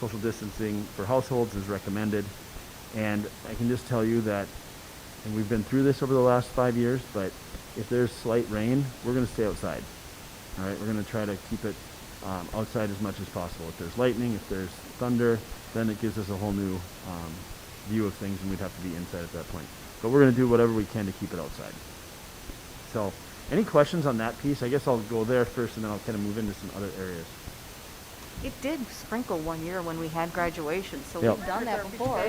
Social distancing for households is recommended. And I can just tell you that, and we've been through this over the last 5 years, but if there's slight rain, we're going to stay outside. All right, we're going to try to keep it outside as much as possible. If there's lightning, if there's thunder, then it gives us a whole new view of things, and we'd have to be inside at that point. But we're going to do whatever we can to keep it outside. So, any questions on that piece? I guess I'll go there first, and then I'll kind of move into some other areas. It did sprinkle one year when we had graduation, so Yep. we've done that before.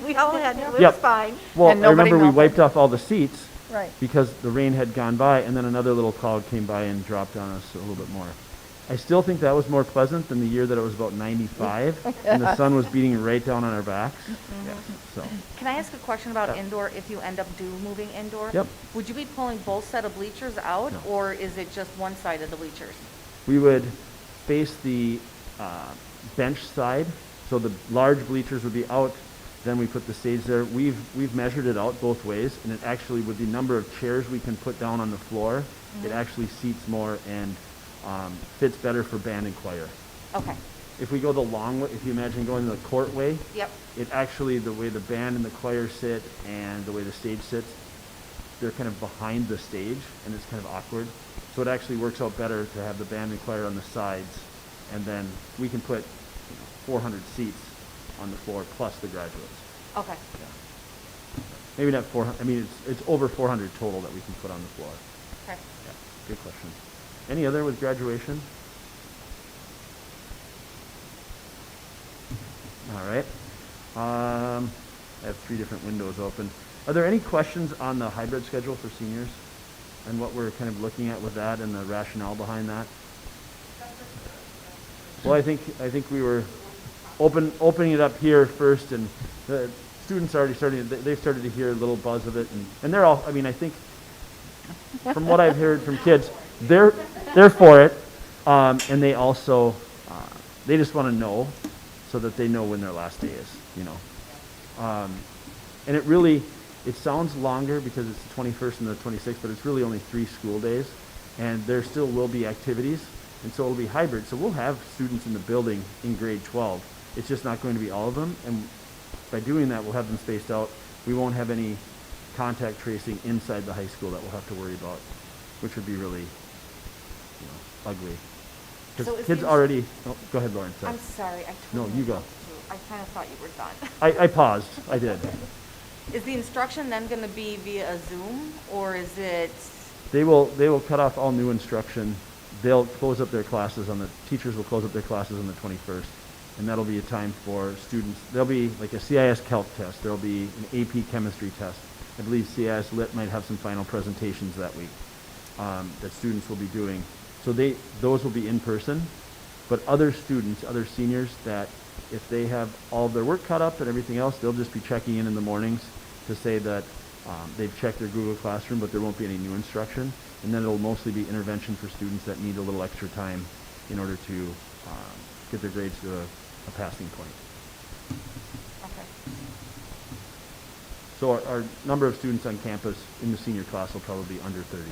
We all had, it was Yep. fine. Well, And I nobody remember we melted. wiped off all the seats Right. because the rain had gone by, and then another little cloud came by and dropped on us a little bit more. I still think that was more pleasant than the year that it was about 95, and the sun was beating right down on our backs. Yeah, so. Can I ask a question about indoor, if you end up moving indoor? Yep. Would you be pulling both set of bleachers out, No. or is it just one side of the bleachers? We would face the bench side, so the large bleachers would be out. Then we put the stage there. We've measured it out both ways, and it actually, with the number of chairs we can put down on the floor, it actually seats more and fits better for band and choir. Okay. If we go the long way, if you imagine going the court way, Yep. it actually, the way the band and the choir sit and the way the stage sits, they're kind of behind the stage, and it's kind of awkward. So it actually works out better to have the band and choir on the sides, and then we can put 400 seats on the floor plus the graduates. Okay. Yeah. Maybe not 400. I mean, it's over 400 total that we can put on the floor. Okay. Yeah. Good question. Any other with graduation? All right. I have 3 different windows open. Are there any questions on the hybrid schedule for seniors and what we're kind of looking at with that and the rationale behind that? Well, I think we were opening it up here first, and the students already they've started to hear a little buzz of it, and they're all, I mean, I think from what I've heard from kids, they're for it, and they also they just want to know so that they know when their last day is, you know. And it sounds longer because it's the 21st and the 26th, but it's really only 3 school days, and there still will be activities, and so it'll be hybrid. So we'll have students in the building in grade 12. It's just not going to be all of them, and by doing that, we'll have them spaced out. We won't have any contact tracing inside the high school that we'll have to worry about, which would be really, ugly. So Because is kids the already, go ahead, Lauren. Sorry. I'm sorry, I No, totally you go. interrupted you. I kind of thought you were done. I paused. I did. Is the instruction then going to be via Zoom, or is it? They will cut off all new instruction. They'll close up their classes teachers will close up their classes on the 21st, and that'll be a time for students. There'll be like a CIS Calc test. There'll be an AP Chemistry test. I believe CIS Lit might have some final presentations that week that students will be doing. So those will be in person, but other students, other seniors, that if they have all of their work cut up and everything else, they'll just be checking in the mornings to say that they've checked their Google Classroom, but there won't be any new instruction. And then it'll mostly be intervention for students that need a little extra time in order to get their grades to a passing point. Okay. So our number of students on campus in the senior class will probably be under 30.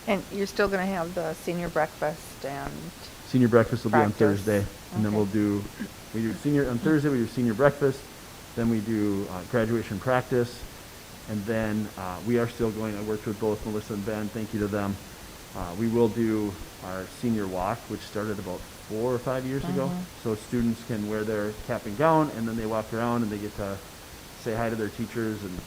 And you're still going to have the senior breakfast and, Senior breakfast will be on Practice. Thursday, and then Okay. we do senior, on Thursday we do senior breakfast, then we do graduation practice, and then we are still going, I worked with both Melissa and Ben, thank you to them. We will do our senior walk, which started about 4 or 5 years ago. So students can wear their cap and gown, and then they walk around and they get to say hi to their teachers, and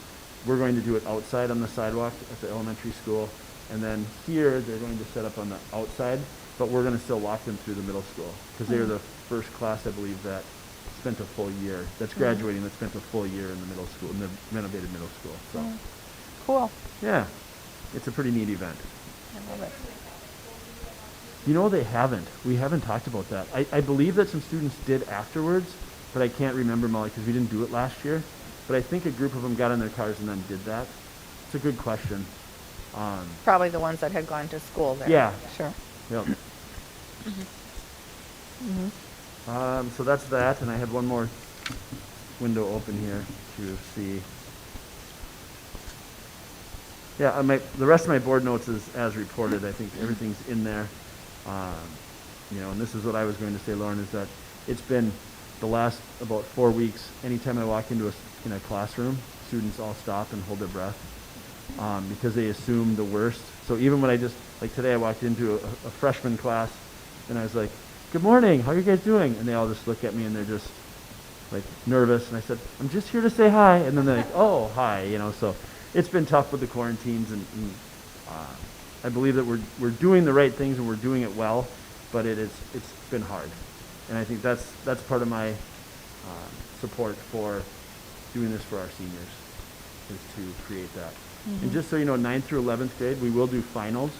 we're going to do it outside on the sidewalk at the elementary school. And then here, they're going to set up on the outside, but we're going to still walk them through the middle school, because they are the first class, I believe, that spent a full year, that's graduating, that spent a full year in the middle school, in the renovated middle school. So, cool. yeah, it's a pretty neat event. I love it. You know, they haven't. We haven't talked about that. I believe that some students did afterwards, but I can't remember, Molly, because we didn't do it last year. But I think a group of them got in their cars and then did that. It's a good question. Probably the ones that had gone to school there. Yeah. Sure. Yep. So that's that, and I had one more window open here to see. Yeah, the rest of my board notes is as reported. I think everything's in there. And this is what I was going to say, Lauren, is that it's been the last about 4 weeks. Anytime I walk into in a classroom, students all stop and hold their breath because they assume the worst. So even when like today I walked into a freshman class and I was like, "Good morning, how are you guys doing?" And they all just look at me and they're just like nervous. And I said, "I'm just here to say hi." And then they're like, "Oh, hi," so it's been tough with the quarantines, and I believe that we're doing the right things and we're doing it well, but it's been hard, and I think that's part of my support for doing this for our seniors, is to create that. And just so you know, 9th through 11th grade, we will do finals,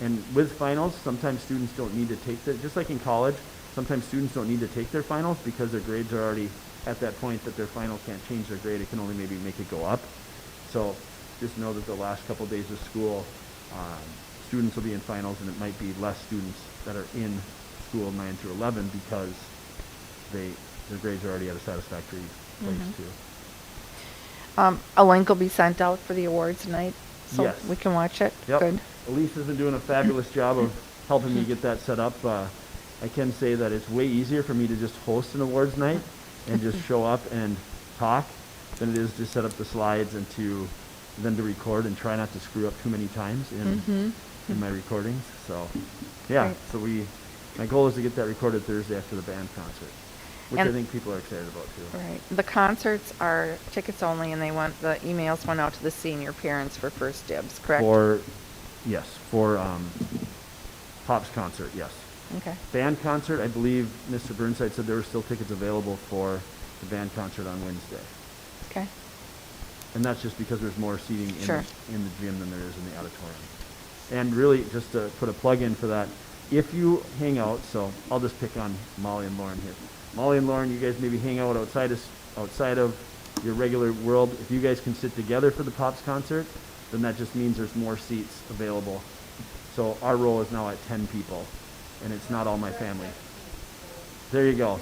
and with finals, sometimes students don't need to take just like in college, sometimes students don't need to take their finals because their grades are already at that point that their final can't change their grade. It can only maybe make it go up. So just know that the last couple of days of school, students will be in finals, and it might be less students that are in school 9 through 11 because their grades are already at a satisfactory place too. A link will be sent out for the awards night, so Yes. we can watch it. Yep. Good. Elise has been doing a fabulous job of helping me get that set up. I can say that it's way easier for me to just host an awards night and just show up and talk than it is to set up the slides and then to record and try not to screw up too many times in my recordings. So, yeah. Right. So my goal is to get that recorded Thursday after the band concert, which I And- think people are excited about too. Right. The concerts are tickets only, and the emails went out to the senior parents for first dibs, correct? For Pop's concert, yes. Okay. Band concert, I believe Mr. Burnside said there were still tickets available for the band concert on Wednesday. Okay. And that's just because there's more seating in Sure. in the gym than there is in the auditorium. And really, just to put a plug in for that, if you hang out, so I'll just pick on Molly and Lauren here. Molly and Lauren, you guys maybe hang out outside of your regular world. If you guys can sit together for the Pops concert, then that just means there's more seats available. So our row is now at 10 people, and it's not all my family. There you go.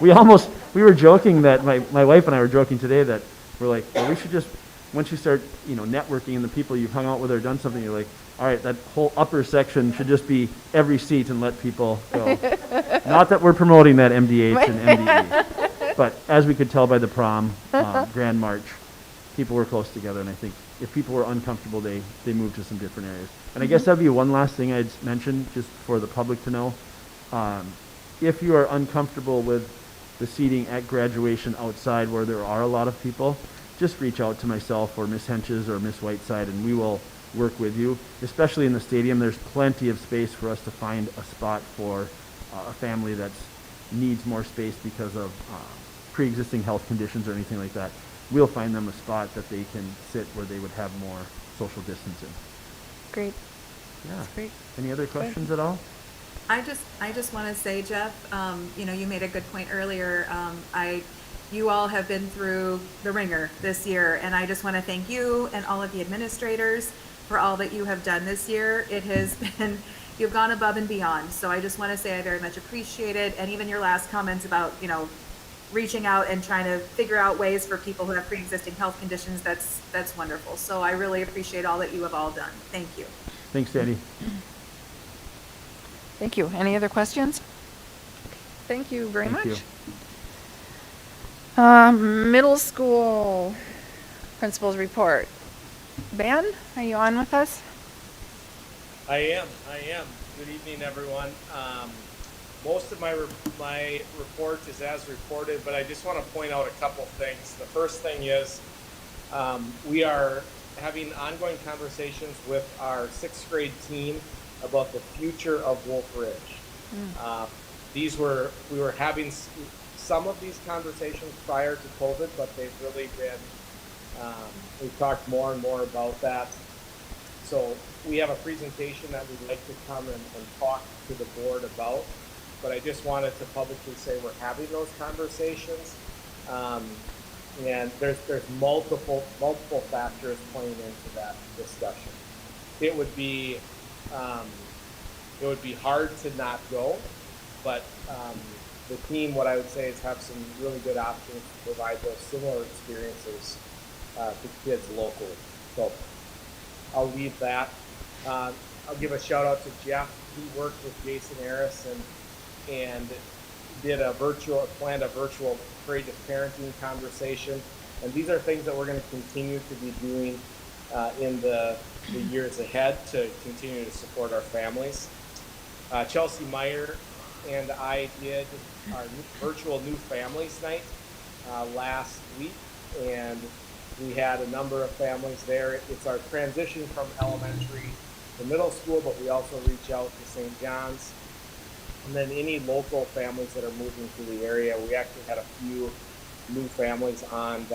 We were joking that, my wife and I were joking today that we're like, well, we should just, once you start, networking and the people you've hung out with or done something, you're like, all right, that whole upper section should just be every seat and let people go. Not that we're promoting that MDH and MDE, but as we could tell by the prom, Grand March, people were close together, and I think if people were uncomfortable, they moved to some different areas. And I guess that'd be one last thing I'd mention, just for the public to know. If you are uncomfortable with the seating at graduation outside where there are a lot of people, just reach out to myself or Miss Henches or Miss Whiteside, and we will work with you. Especially in the stadium, there's plenty of space for us to find a spot for a family that needs more space because of pre-existing health conditions or anything like that. We'll find them a spot that they can sit where they would have more social distancing. Great. Yeah. That's great. Any other questions at all? I just want to say, Jeff, you made a good point earlier. You all have been through the ringer this year, and I just want to thank you and all of the administrators for all that you have done this year. It has been, you've gone above and beyond. So I just want to say I very much appreciate it. And even your last comments about, reaching out and trying to figure out ways for people who have pre-existing health conditions, that's wonderful. So I really appreciate all that you have all done. Thank you. Thanks, Sandy. Thank you. Any other questions? Thank you very Thank much. you. Middle school principal's report. Ben, are you on with us? I am. Good evening, everyone. Most of my report is as reported, but I just want to point out a couple things. The first thing is we are having ongoing conversations with our sixth grade team about the future of Wolf Ridge. We were having some of these conversations prior to COVID, but they've really been, we've talked more and more about that. So we have a presentation that we'd like to come and talk to the board about, but I just wanted to publicly say we're having those conversations. And there's multiple factors playing into that discussion. It would be hard to not go, but the team, what I would say is have some really good options to provide those similar experiences to kids locally. So I'll leave that. I'll give a shout out to Jeff. He worked with Jason Harris and planned a virtual courageous parenting conversation. And these are things that we're going to continue to be doing in the years ahead to continue to support our families. Chelsea Meyer and I did our virtual New Families Night last week, and we had a number of families there. It's our transition from elementary to middle school, but we also reach out to St. John's. And then any local families that are moving to the area. We actually had a few new families on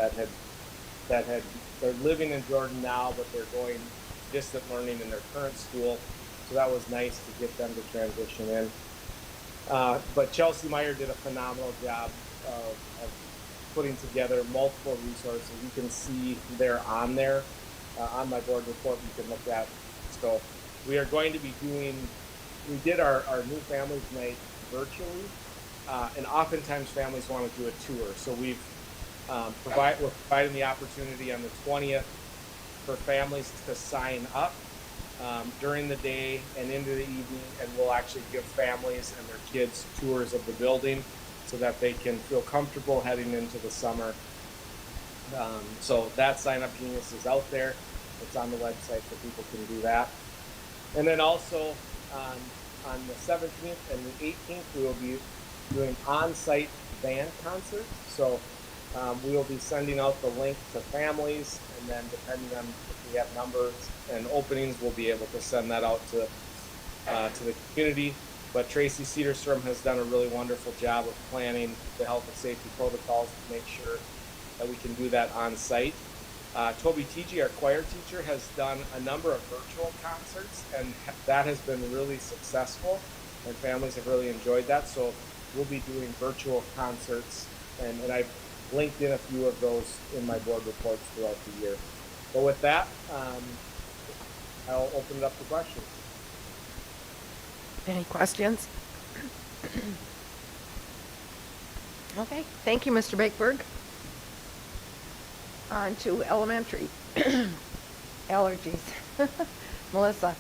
they're living in Jordan now, but they're going distant learning in their current school. So that was nice to get them to transition in. But Chelsea Meyer did a phenomenal job of putting together multiple resources. You can see they're on there. On my board report you can look at. So we are going to be we did our New Families Night virtually, and oftentimes families want to do a tour. So we're providing the opportunity on the 20th for families to sign up during the day and into the evening, and we'll actually give families and their kids tours of the building so that they can feel comfortable heading into the summer. So that sign-up genius is out there. It's on the website so people can do that. And then also on the 17th and the 18th, we will be doing on-site band concerts. So we will be sending out the link to families, and then depending on if we have numbers and openings, we'll be able to send that out to the community. But Tracy Cedarstrom has done a really wonderful job of planning the health and safety protocols to make sure that we can do that on site. Toby TG, our choir teacher, has done a number of virtual concerts, and that has been really successful, and families have really enjoyed that. So we'll be doing virtual concerts, and I've linked in a few of those in my board reports throughout the year. But with that, I'll open it up to questions. Any questions? Okay, thank you, Mr. Bakeberg. On to elementary allergies. Melissa.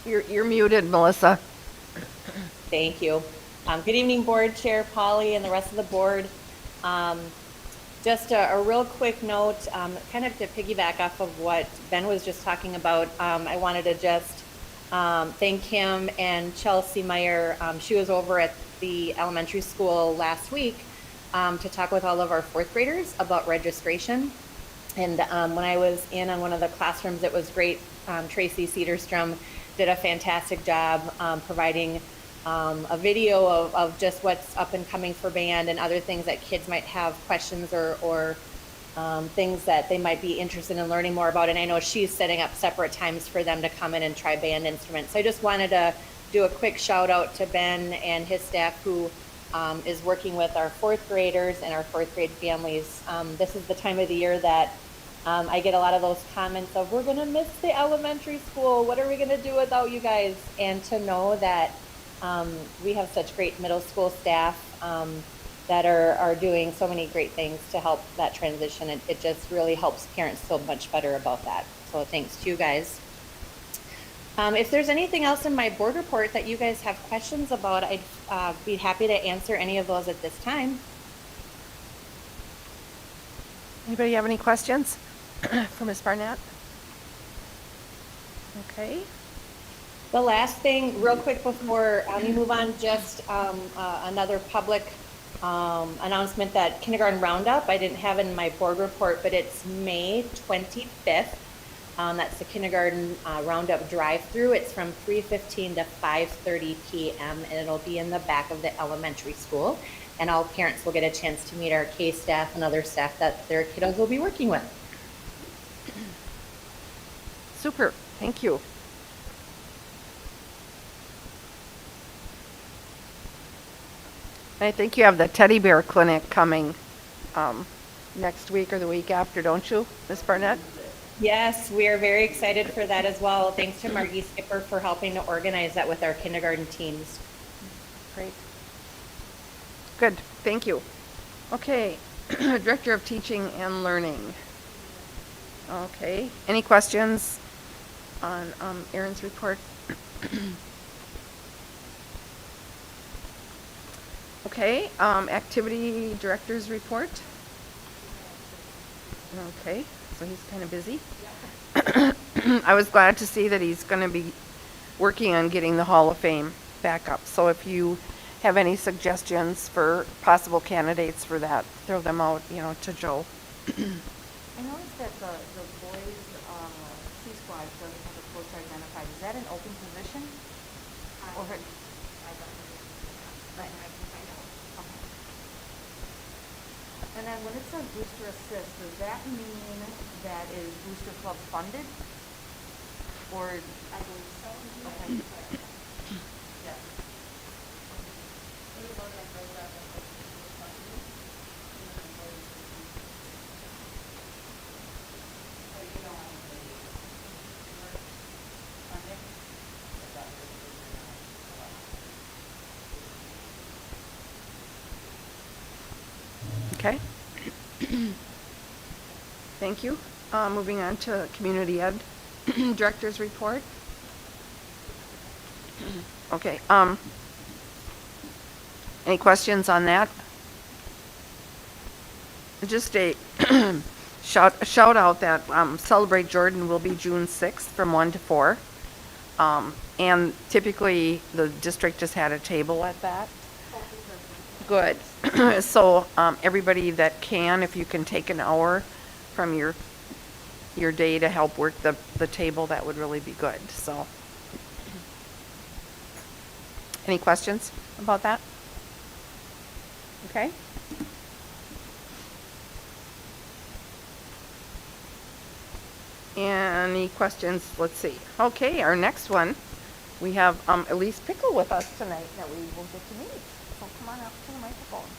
You're muted, Melissa. Thank you. Good evening, Board Chair Polly and the rest of the board. Just a real quick note, kind of to piggyback off of what Ben was just talking about. I wanted to just thank him and Chelsea Meyer. She was over at the elementary school last week to talk with all of our fourth graders about registration. And when I was in on one of the classrooms, it was great. Tracy Cedarstrom did a fantastic job providing a video of just what's up and coming for band and other things that kids might have questions or things that they might be interested in learning more about. And I know she's setting up separate times for them to come in and try band instruments. So I just wanted to do a quick shout out to Ben and his staff who is working with our fourth graders and our fourth grade families. This is the time of the year that I get a lot of those comments of, we're going to miss the elementary school. What are we going to do without you guys? And to know that We have such great middle school staff that are doing so many great things to help that transition. It just really helps parents feel much better about that. So thanks to you guys. If there's anything else in my board report that you guys have questions about, I'd be happy to answer any of those at this time. Anybody have any questions for Ms. Barnett? Okay. The last thing, real quick before we move on, just another public announcement that Kindergarten Roundup, I didn't have in my board report, but it's May 25th. That's the Kindergarten Roundup drive-through. It's from 3:15 to 5:30 p.m. and it'll be in the back of the elementary school. And all parents will get a chance to meet our K staff and other staff that their kiddos will be working with. Super, thank you. I think you have the teddy bear clinic coming next week or the week after, don't you, Ms. Barnett? Yes, we are very excited for that as well. Thanks to Margie Skipper for helping to organize that with our kindergarten teams. Great. Good, thank you. Okay, Director of Teaching and Learning. Okay, any questions on Erin's report? Okay, Activity Director's report. Okay, so he's kind of busy. I was glad to see that he's going to be working on getting the Hall of Fame back up. So if you have any suggestions for possible candidates for that, throw them out, to Joe. I noticed that the boys, C-Squad doesn't have a coach identified. Is that an open position? Or had- And then when it says Booster Assist, does that mean that is Booster Club funded? Or? I believe so. Okay. Yes. Okay. Thank you. Moving on to Community Ed Director's report. Okay. Any questions on that? Just a shout out that Celebrate Jordan will be June 6th from 1 to 4. And typically the district just had a table at that. Good. So everybody that can, if you can take an hour from your day to help work the table, that would really be good. So, any questions about that? Okay. Any questions? Let's see. Okay, our next one, we have Elise Pickle with us tonight that we will get to meet. So come on up to the microphone.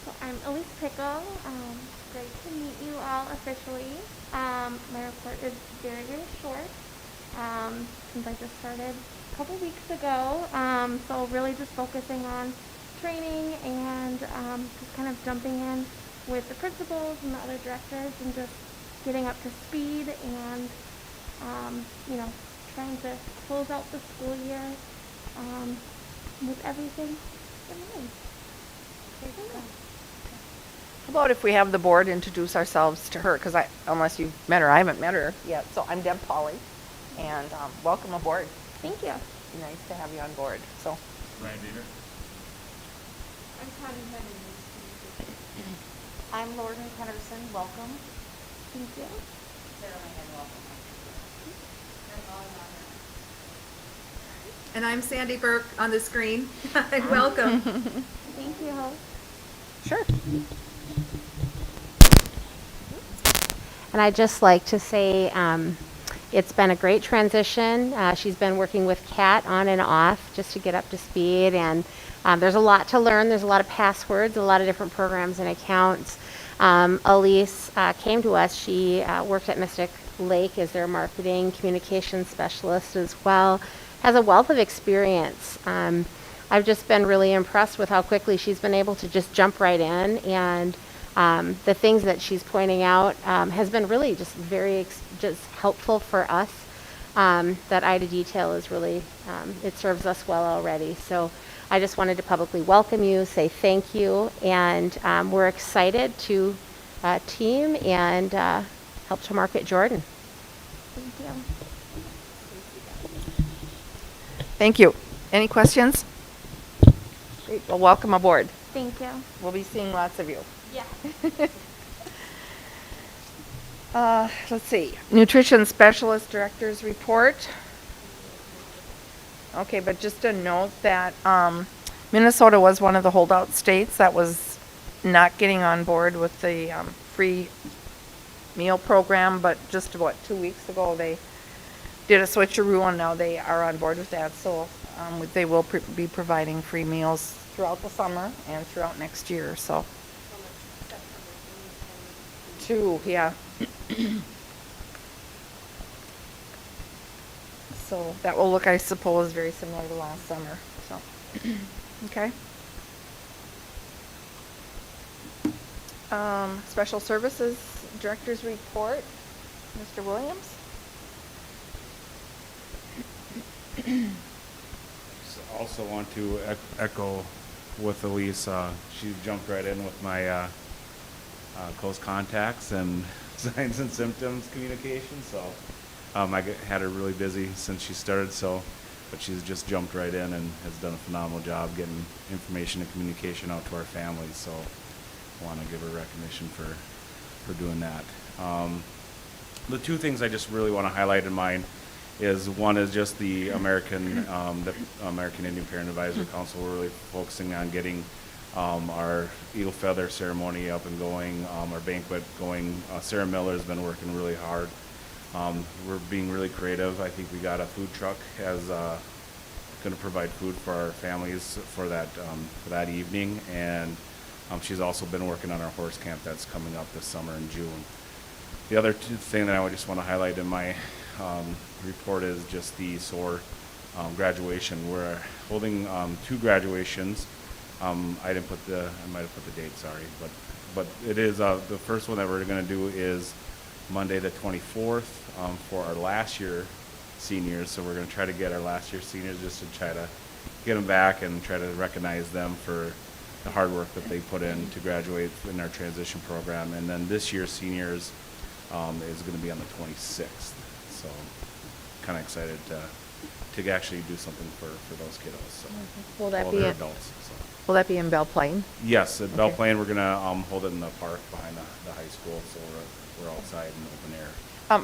So I'm Elise Pickle. Great to meet you all officially. My report is very, very short since I just started a couple weeks ago. So really just focusing on training and just kind of jumping in with the principals and the other directors and just getting up to speed and, trying to close out the school year with everything in mind. How about if we have the board introduce ourselves to her, because unless you've met her, I haven't met her yet. So I'm Deb Pauley, and welcome aboard. Thank you. Nice to have you on board. So. Ryan Dieter. I'm Connie Henry. I'm Lauren Henderson, welcome. Thank you. Sarah Megan, welcome. And I'm Sandy Burke on the screen. And welcome. Thank you. Sure. And I'd just like to say it's been a great transition. She's been working with Kat on and off just to get up to speed. And there's a lot to learn. There's a lot of passwords, a lot of different programs and accounts. Elise came to us. She worked at Mystic Lake as their marketing communications specialist as well. Has a wealth of experience. I've just been really impressed with how quickly she's been able to just jump right in, and the things that she's pointing out has been really just very just helpful for us. That Ida detail is really, it serves us well already. So I just wanted to publicly welcome you, say thank you, and we're excited to team and help to market Jordan. Thank you. Thank you. Any questions? Great. Well, welcome aboard. Thank you. We'll be seeing lots of you. Yeah. Let's see. Nutrition Specialist Director's Report. Okay, but just a note that Minnesota was one of the holdout states that was not getting on board with the free meal program, but just 2 weeks ago they did a switcheroo and now they are on board with that. So they will be providing free meals throughout the summer and throughout next year. So 2, yeah. So that will look, I suppose, very similar to last summer. So, okay. Special Services Director's Report, Mr. Williams. Also want to echo with Elise. She jumped right in with my close contacts and signs and symptoms communication. So I had her really busy since she started. But she's just jumped right in and has done a phenomenal job getting information and communication out to our families. So I want to give her recognition for doing that. The 2 things I just really want to highlight in mind is one is just the American Indian Parent Advisory Council. We're really focusing on getting our Eagle Feather ceremony up and going, our banquet going. Sarah Miller has been working really hard. We're being really creative. I think we got a food truck as going to provide food for our families for that evening, and she's also been working on our horse camp that's coming up this summer in June. The other thing that I would just want to highlight in my report is just the SOAR graduation. We're holding 2 graduations. I might have put the date, sorry, but it is the first one that we're going to do is Monday the 24th for our last year seniors. So we're going to try to get our last year seniors just to try to get them back and try to recognize them for the hard work that they put in to graduate in our transition program. And then this year's seniors is going to be on the 26th. So kind of excited to actually do something for those kiddos. So. Will that well, be they're adults? So. Will that be in Belle Plaine? Yes, at Belle Plaine. We're gonna hold it in the park behind the high school, so we're outside in the open air.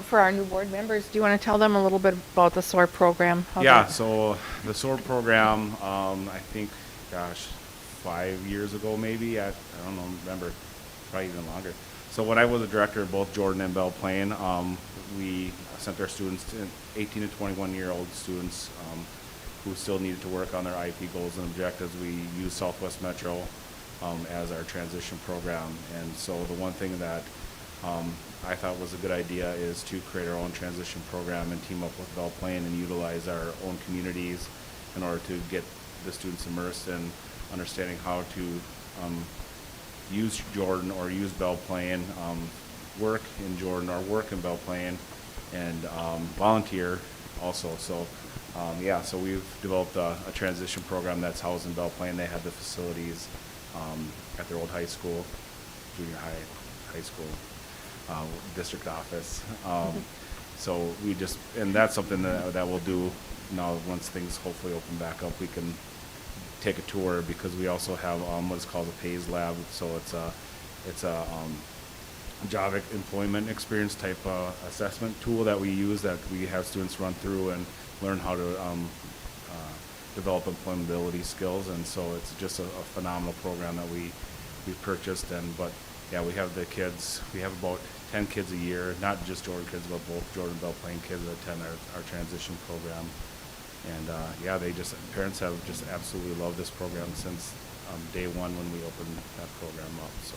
For our new board members, do you want to tell them a little bit about the SOAR program? So the SOAR program, I think, 5 years ago maybe. I don't know, remember, probably even longer. So when I was a director of both Jordan and Belle Plaine, we sent our students, 18 to 21-year-old students, who still needed to work on their IP goals and objectives. We used Southwest Metro as our transition program. And so the one thing that I thought was a good idea is to create our own transition program and team up with Belle Plaine and utilize our own communities in order to get the students immersed in understanding how to use Jordan or use Belle Plaine, work in Jordan or work in Belle Plaine, and volunteer also. So so we've developed a transition program that's housed in Belle Plaine. They have the facilities at their old high school, junior high school, district office. So and that's something that we'll do now once things hopefully open back up. We can take a tour because we also have what is called a PAYS lab. So it's a job employment experience type assessment tool that we use, that we have students run through and learn how to develop employability skills. And so it's just a phenomenal program that we purchased. But we have the kids. We have about 10 kids a year, not just Jordan kids, but both Jordan and Belle Plaine kids that attend our transition program. And parents have just absolutely loved this program since day one when we opened that program up. So,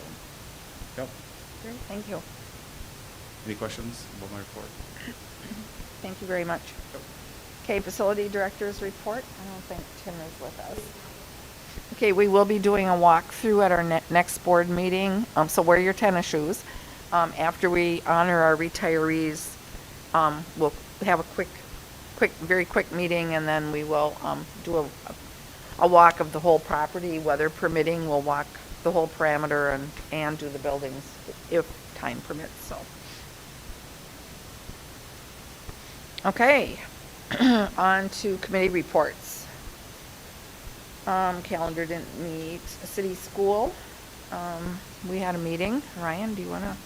yep. Great, thank you. Any questions about my report? Thank you very much. Okay, facility director's report. I don't think Tim is with us. Okay, we will be doing a walkthrough at our next board meeting, so wear your tennis shoes. After we honor our retirees, we'll have a very quick meeting, and then we will do a walk of the whole property, weather permitting. We'll walk the whole parameter and do the buildings if time permits, so. Okay, on to committee reports. Calendar didn't meet. City School, we had a meeting. Ryan, do you want to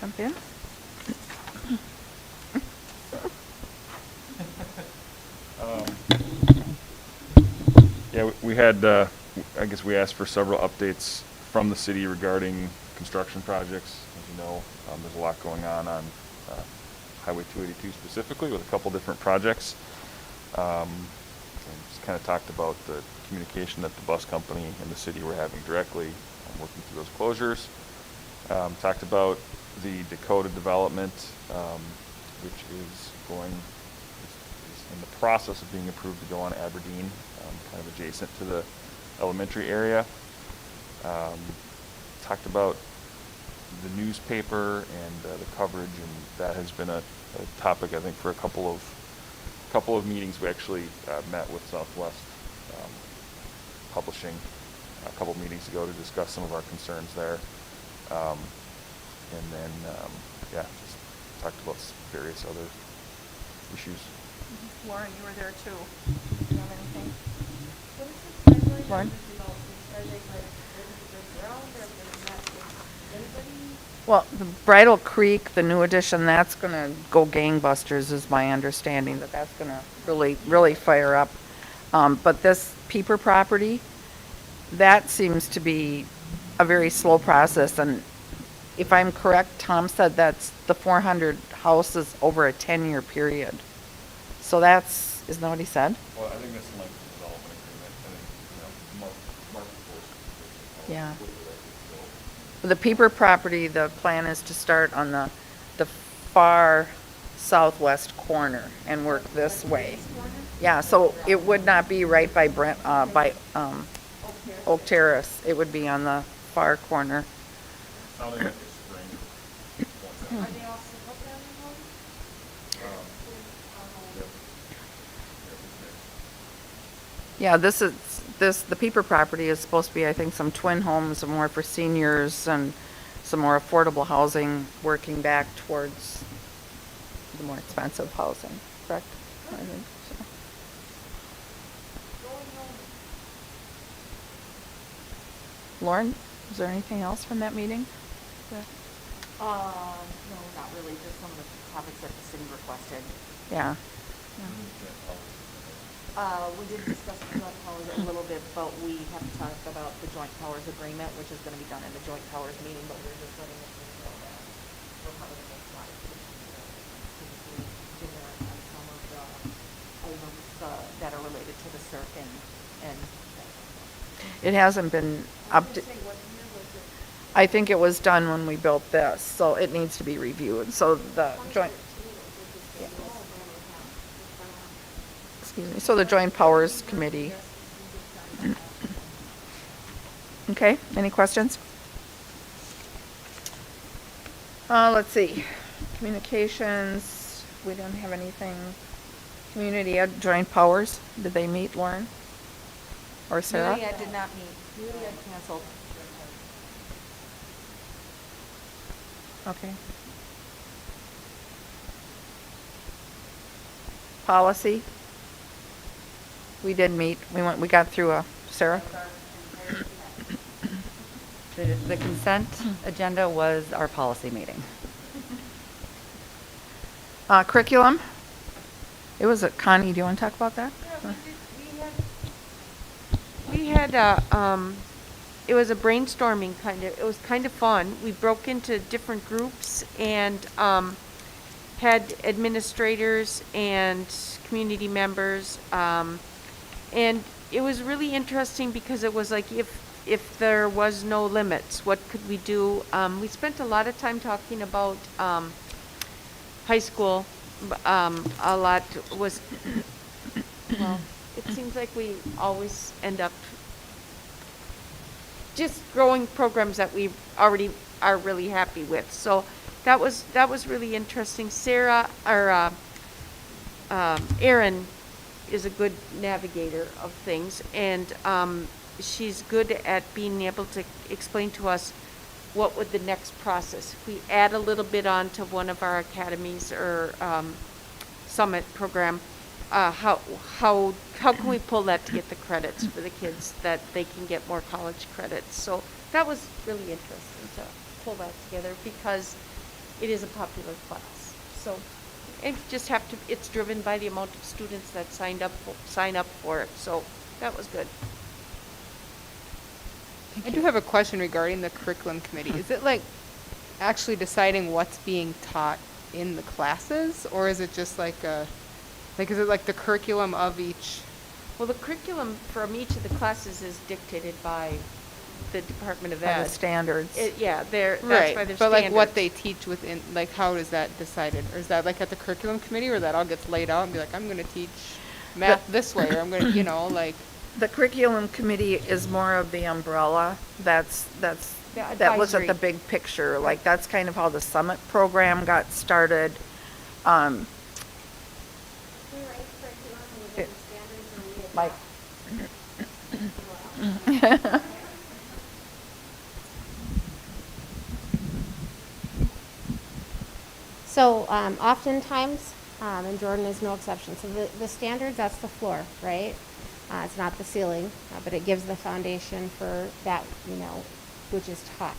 jump in? Yeah, we had, I guess we asked for several updates from the city regarding construction projects. As you know, there's a lot going on Highway 282 specifically with a couple different projects. And just kind of talked about the communication that the bus company and the city were having directly, working through those closures. Talked about the Dakota development, which is in the process of being approved to go on Aberdeen, kind of adjacent to the elementary area. Talked about the newspaper and the coverage, and that has been a topic, I think, for a couple of meetings. We actually met with Southwest Publishing a couple meetings ago to discuss some of our concerns there. And then, just talked about various other issues. Lauren, you were there too. Do you have anything? Lauren? Well, the Bridal Creek, the new addition, that's gonna go gangbusters is my understanding, that's gonna really fire up. But this Peeper property, that seems to be a very slow process, and if I'm correct, Tom said that's the 400 houses over a 10-year period. So isn't that what he said? Well, I think that's the length of development agreement. I think, market force. Yeah. The Peeper property, the plan is to start on the far southwest corner and work this way. Yeah, so it would not be right by Oak Terrace. It would be on the far corner. Sounding like a spring. Are they all single family homes? Yeah, the Peeper property is supposed to be, I think, some twin homes, some more for seniors and some more affordable housing, working back towards the more expensive housing, correct? I think so. Lauren, is there anything else from that meeting? No, not really, just some of the topics that the city requested. Yeah. We did discuss the joint powers a little bit, but we have to talk about the joint powers agreement, which is gonna be done in the joint powers meeting, but we're just letting it know that we're probably gonna make modifications there, on some of the items, that are related to the CERC and It hasn't been I think it was done when we built this, so it needs to be reviewed. So the joint, so the Joint Powers Committee. Okay, any questions? Let's see, communications, we don't have anything. Community Ed, Joint Powers, did they meet, Lauren? Or Sarah? Myriad did not meet. Myriad canceled. Okay. Policy? We did meet, we got through Sarah? The consent agenda was our policy meeting. Curriculum? It was Connie, do you want to talk about that? We had it was a brainstorming it was kind of fun. We broke into different groups and had administrators and community members. And it was really interesting because it was like if if there was no limits, what could we do? We spent a lot of time talking about high school. A lot was, well, it seems like we always end up just growing programs that we already are really happy with. So that was really interesting. Sarah, or Erin is a good navigator of things, and she's good at being able to explain to us what would the next process. If we add a little bit on to one of our academies or summit program, how can we pull that to get the credits for the kids that they can get more college credits? So that was really interesting to pull that together because it is a popular class. So and just have to, it's driven by the amount of students that sign up for it. So that was good. I do have a question regarding the curriculum committee. Is it like actually deciding what's being taught in the classes, or is it just like is it like the curriculum of each? Well, the curriculum from each of the classes is dictated by the Department of Ed. By the standards. Yeah, that's Right, by their but like what standards. they teach within, like how is that decided? Or is that like at the curriculum committee where that all gets laid out and be like, I'm gonna teach math this way, or I'm gonna, you know, like. The curriculum committee is more of the umbrella. That looks at the advisory. big picture. Like that's kind of how the summit program got started. Mike. So oftentimes, and Jordan is no exception, so the standards, that's the floor, right? It's not the ceiling, but it gives the foundation for that, which is taught.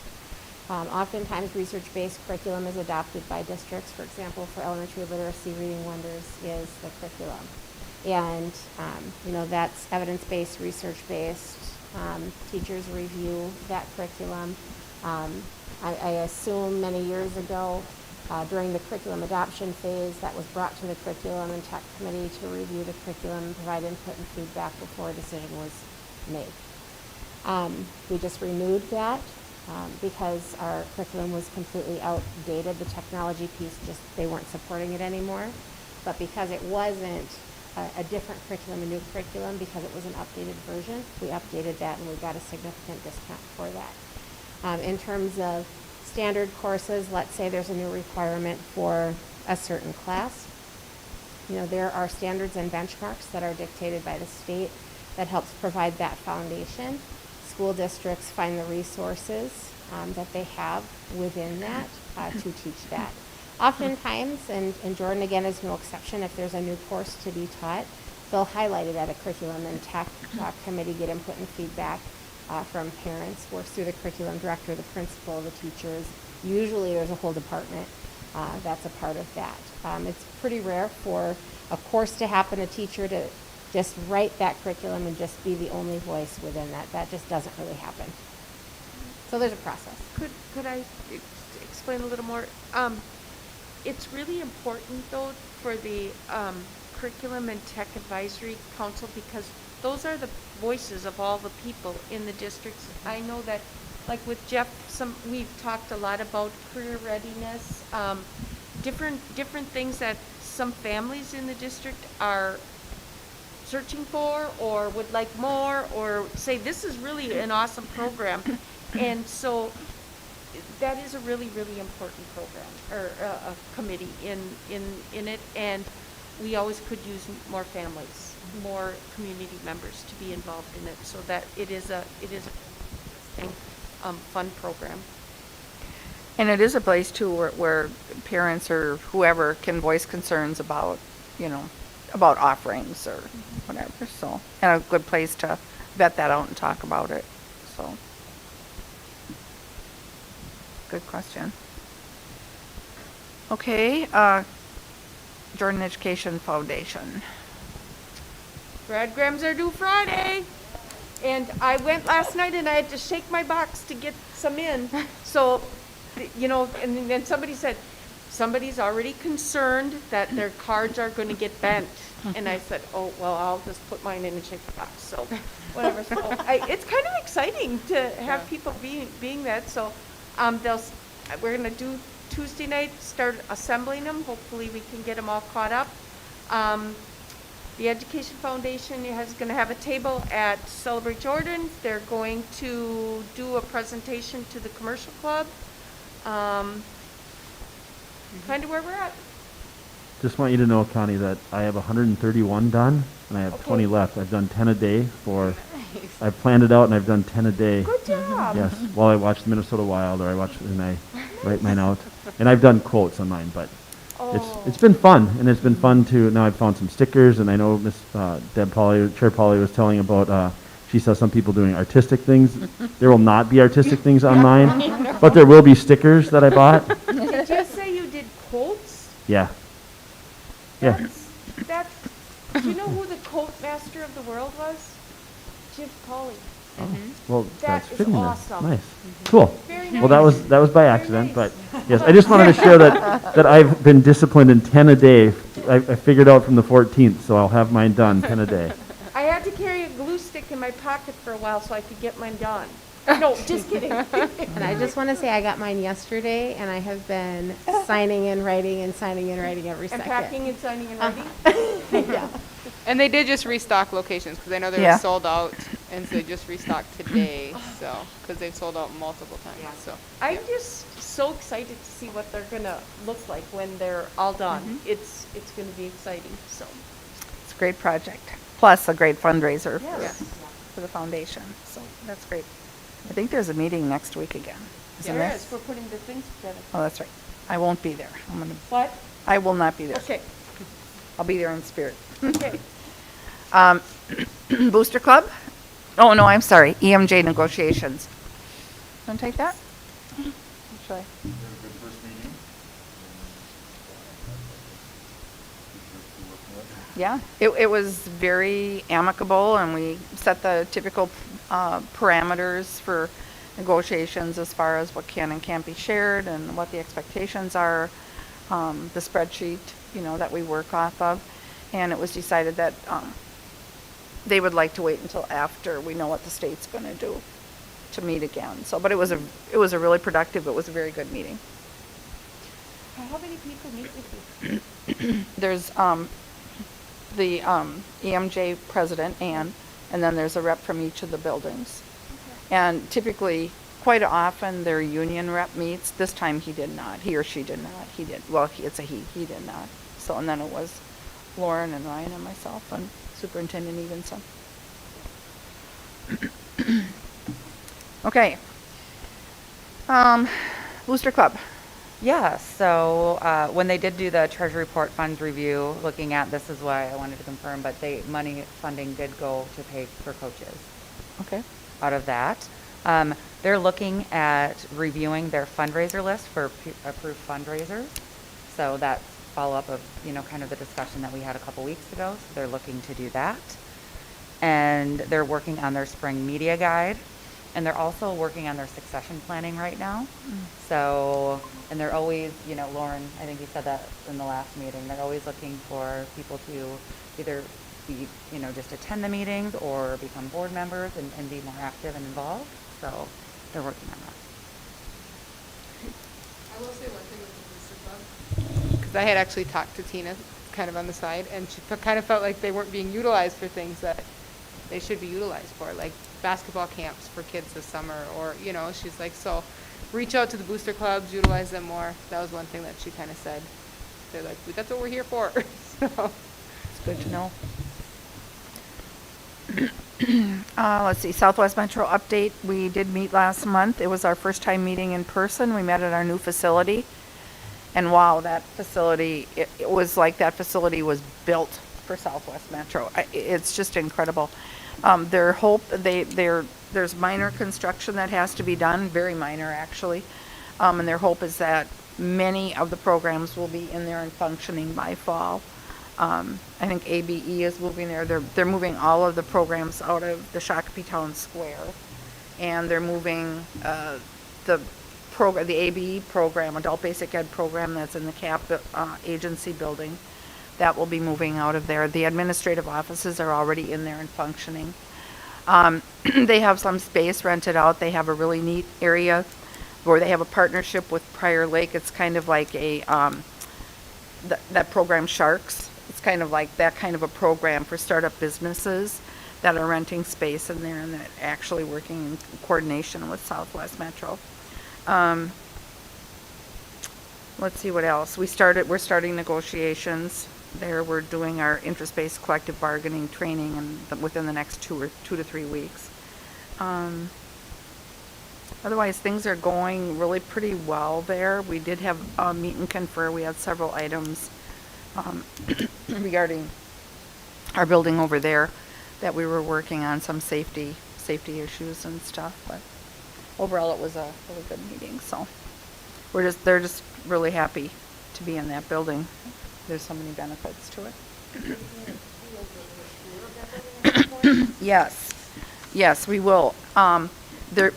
Oftentimes, research-based curriculum is adopted by districts. For example, for elementary literacy, Reading Wonders is the curriculum. And, that's evidence-based, research-based. Teachers review that curriculum. I assume many years ago, during the curriculum adoption phase, that was brought to the curriculum and tech committee to review the curriculum and provide input and feedback before a decision was made. We just renewed that because our curriculum was completely outdated. The technology piece, they weren't supporting it anymore. But because it wasn't a different curriculum, a new curriculum, because it was an updated version, we updated that and we got a significant discount for that. In terms of standard courses, let's say there's a new requirement for a certain class. There are standards and benchmarks that are dictated by the state that helps provide that foundation. School districts find the resources that they have within that to teach that. Oftentimes, and Jordan again is no exception, if there's a new course to be taught, they'll highlight it at a curriculum and tech committee, get input and feedback from parents, works through the curriculum director, the principal, the teachers. Usually there's a whole department that's a part of that. It's pretty rare for a course to happen, a teacher to just write that curriculum and just be the only voice within that. That just doesn't really happen. So there's a process. Could I explain a little more? It's really important though for the Curriculum and Tech Advisory Council because those are the voices of all the people in the districts. I know that, like with Jeff, we've talked a lot about career readiness, different things that some families in the district are searching for or would like more, or say this is really an awesome program. And so that is a really, really important program, or a committee in it, and we always could use more families, more community members to be involved in it, so that it is a fun program. And it is a place too where parents or whoever can voice concerns about, about offerings or whatever. So, and a good place to vet that out and talk about it. So, good question. Okay, Jordan Education Foundation. Grams are due Friday, and I went last night and I had to shake my box to get some in. So, and then somebody said, somebody's already concerned that their cards are gonna get bent. And I said, oh, well, I'll just put mine in a check box, so, whatever. So, it's kind of exciting to have people being that, so, we're gonna do Tuesday night, start assembling them. Hopefully we can get them all caught up. The Education Foundation is gonna have a table at Celebrate Jordan. They're going to do a presentation to the commercial club. Kind of where we're at. Just want you to know, Connie, that I have 131 done, and I have 20 left. I've done 10 a day for, I've planned it out, and I've done 10 a day. Good job. Yes, while I watch the Minnesota Wild, or I watch, and I write mine out. And I've done quotes on mine, but it's been fun, and it's been fun to, now I've found some stickers, and I know Miss Deb Polly, Chair Polly was telling about, she saw some people doing artistic things. There will not be artistic things on mine, but there will be stickers that I bought. Did you say you did quotes? Yeah. Yeah. That's, do you know who the quote master of the world was? Jim Polly. Well, That that's is fitting then. awesome. Nice. Cool. Very Well, that nice. was by accident, but yes, I just wanted to share that I've been disciplined in 10 a day. I figured out from the 14th, so I'll have mine done 10 a day. I had to carry a glue stick in my pocket for a while so I could get mine done. No, just kidding. And I just want to say I got mine yesterday, and I have been signing and writing and signing and writing every And second. packing and signing and writing? Yeah. And they did just restock locations, because I know they Yeah. were sold out, and so they just restocked today, so, because they've sold out multiple times, so. I'm just so excited to see what they're gonna look like when they're all done. It's gonna be exciting, so. It's a great project, plus a great fundraiser Yes. for the foundation, so that's great. I think there's a meeting next week again, isn't There there? is, we're putting the things together. Oh, that's right. I won't be there. What? I will not be there. Okay, I'll be there in spirit. okay. Booster Club? Oh, no, I'm sorry. EMJ negotiations. Want to take that? Should I? Yeah, it was very amicable, and we set the typical parameters for negotiations as far as what can and can't be shared and what the expectations are, the spreadsheet, that we work off of. And it was decided that they would like to wait until after we know what the state's going to do to meet again. So, but it was a really productive, it was a very good meeting. How many people meet with you? There's the EMJ president, Ann, and then there's a rep from each of the buildings. Okay. And typically, quite often, their union rep meets. This time he did not. He or she did not. He did. Well, it's a he. He did not. So, and then it was Lauren and Ryan and myself and Superintendent Evenson. Okay. Booster Club. Yeah, so when they did do the Treasury Report funds review, looking at, this is why I wanted to confirm, but funding did go to pay for coaches Okay. out of that. They're looking at reviewing their fundraiser list for approved fundraisers. So that's follow-up of, kind of the discussion that we had a couple weeks ago. So they're looking to do that. And they're working on their spring media guide. And they're also working on their succession planning right now. So, and they're always, Lauren, I think you said that in the last meeting, they're always looking for people to either be, just attend the meetings or become board members and be more active and involved. So they're working on that. I will say one thing with the Booster Club, because I had actually talked to Tina kind of on the side, and she kind of felt like they weren't being utilized for things that they should be utilized for, like basketball camps for kids this summer, or, she's like, so reach out to the booster clubs, utilize them more. That was one thing that she kind of said. They're like, that's what we're here for. So It's good to know. Let's see, Southwest Metro update. We did meet last month. It was our first time meeting in person. We met at our new facility. And wow, that facility, it was like that facility was built for Southwest Metro. It's just incredible. There's minor construction that has to be done, very minor actually. And their hope is that many of the programs will be in there and functioning by fall. I think ABE is moving there. They're moving all of the programs out of the Shakopee Town Square. And they're moving the program, the ABE program, Adult Basic Ed program that's in the CAP agency building. That will be moving out of there. The administrative offices are already in there and functioning. They have some space rented out. They have a really neat area where they have a partnership with Prior Lake. It's kind of like a, that program Sharks. It's kind of like that kind of a program for startup businesses that are renting space in there and that actually working in coordination with Southwest Metro. Let's see what else. We're starting negotiations there. We're doing our interest-based collective bargaining training and within the next 2 to 3 weeks. Otherwise, things are going really pretty well there. We did have a meet and confer. We had several items regarding our building over there that we were working on, some safety issues and stuff. But overall, it was a really good meeting. So they're just really happy to be in that building. There's so many benefits to it. Yes, we will. There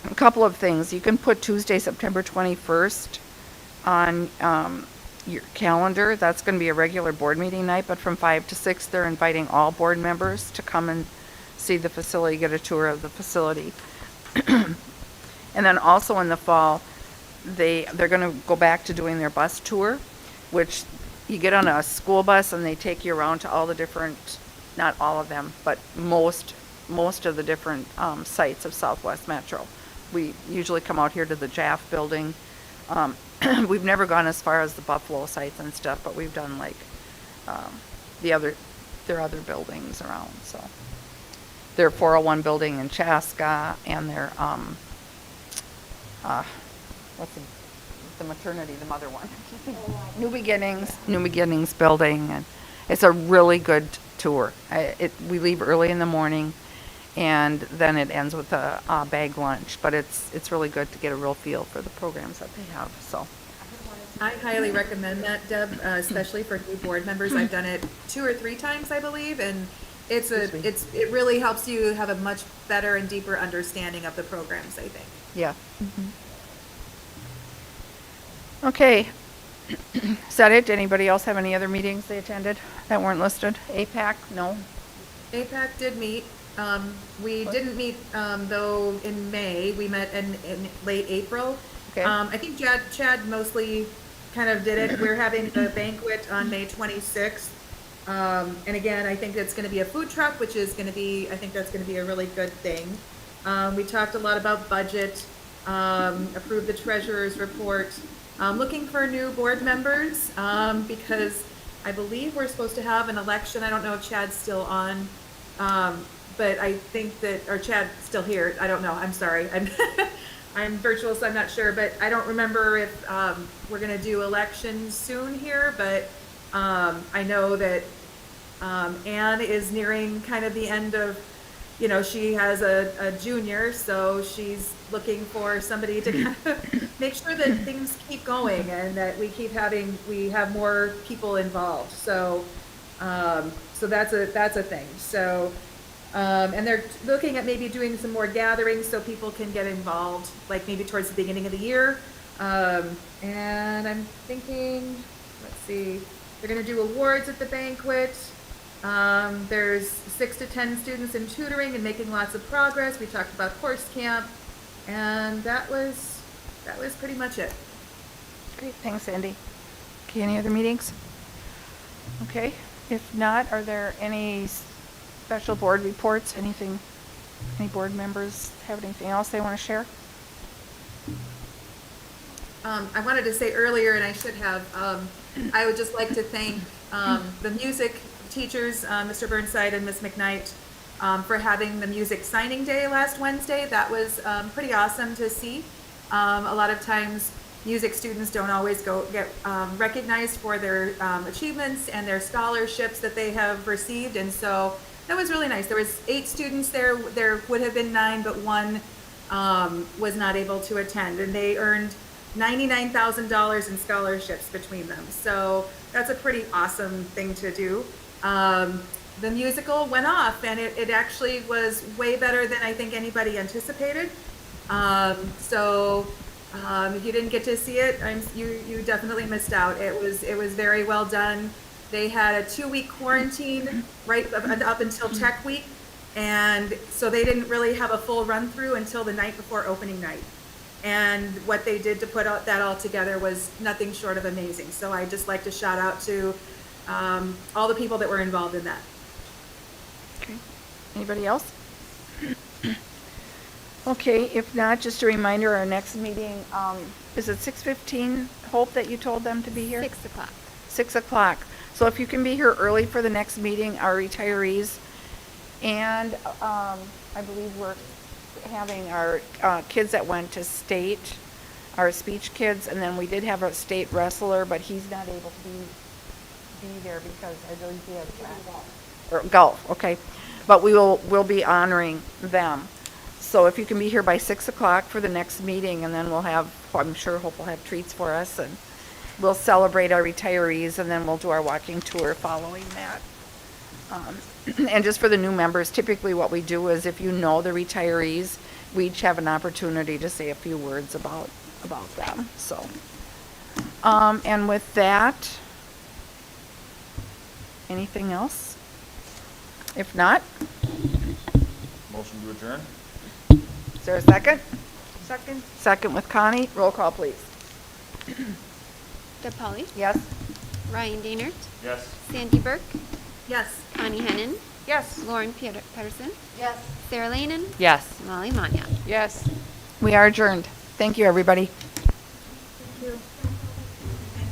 a couple of things. You can put Tuesday, September 21st on your calendar. That's going to be a regular board meeting night, but from 5 to 6, they're inviting all board members to come and see the facility, get a tour of the facility. And then also in the fall, they're going to go back to doing their bus tour, which you get on a school bus and they take you around to all the different, not all of them, but most of the different sites of Southwest Metro. We usually come out here to the JAF building. We've never gone as far as the Buffalo sites and stuff, but we've done like their other buildings around. So their 401 building in Chaska and their what's the maternity, the mother one? New Beginnings building, and it's a really good tour. We leave early in the morning, and then it ends with a bag lunch. But it's really good to get a real feel for the programs that they have. So I highly recommend that, Deb, especially for new board members. I've done it 2 or 3 times, I believe, and it really helps you have a much better and deeper understanding of the programs, I think. yeah. Okay. Is that it? Anybody else have any other meetings they attended that weren't listed? APAC? No? APAC did meet. We didn't meet, though, in May. We met in late April. Okay. I think Chad mostly kind of did it. We're having the banquet on May 26th. And again, I think it's going to be a food truck, which is going to be, I think that's going to be a really good thing. We talked a lot about budget, approved the treasurer's report. Looking for new board members, because I believe we're supposed to have an election. I don't know if Chad's still on, but I think that, or Chad's still here. I don't know. I'm sorry. I'm virtual, so I'm not sure, but I don't remember if we're going to do elections soon here, but I know that Anne is nearing kind of the end of, she has a junior, so she's looking for somebody to kind of make sure that things keep going and that we have more people involved. So, so that's a thing. So, and they're looking at maybe doing some more gatherings so people can get involved, like maybe towards the beginning of the year. And I'm thinking, let's see, they're going to do awards at the banquet. There's 6 to 10 students in tutoring and making lots of progress. We talked about horse camp, and that was pretty much it. Great, thanks, Andy. Okay, any other meetings? Okay, if not, are there any special board reports? Anything? Any board members have anything else they want to share? I wanted to say earlier, and I should have, I would just like to thank the music teachers, Mr. Burnside and Ms. McKnight, for having the music signing day last Wednesday. That was pretty awesome to see. A lot of times music students don't always get recognized for their achievements and their scholarships that they have received, and so that was really nice. There was 8 students there. There would have been 9, but 1 was not able to attend, and they earned $99,000 in scholarships between them. So that's a pretty awesome thing to do. The musical went off, and it actually was way better than I think anybody anticipated. So If you didn't get to see it, you definitely missed out. It was very well done. They had a 2-week quarantine right up until Tech Week, and so they didn't really have a full run through until the night before opening night. And what they did to put that all together was nothing short of amazing. So I'd just like to shout out to all the people that were involved in that. Okay. Anybody else? Okay, if not, just a reminder, our next meeting, is it 6:15, Hope, that you told them to be here? 6 o'clock. 6 o'clock. So if you can be here early for the next meeting, our retirees, and I believe we're having our kids that went to state, our speech kids, and then we did have a state wrestler, but he's not able to be there because I believe he has or golf, okay. But we'll be honoring them. So if you can be here by 6 o'clock for the next meeting, and then we'll have, I'm sure Hope will have treats for us, and we'll celebrate our retirees, and then we'll do our walking tour following that. And just for the new members, typically what we do is if you know the retirees, we each have an opportunity to say a few words about them, so. And with that, anything else? If not, Motion to adjourn? is there a second? Second? Second with Connie. Roll call, please. Deb Polly, Yes? Ryan Dainert, Yes. Sandy Burke, Yes. Connie Hennon, Yes. Lauren Pedersen, Yes. Sarah Lanen, Yes. Molly Manya. Yes. We are adjourned. Thank you, everybody. Thank you.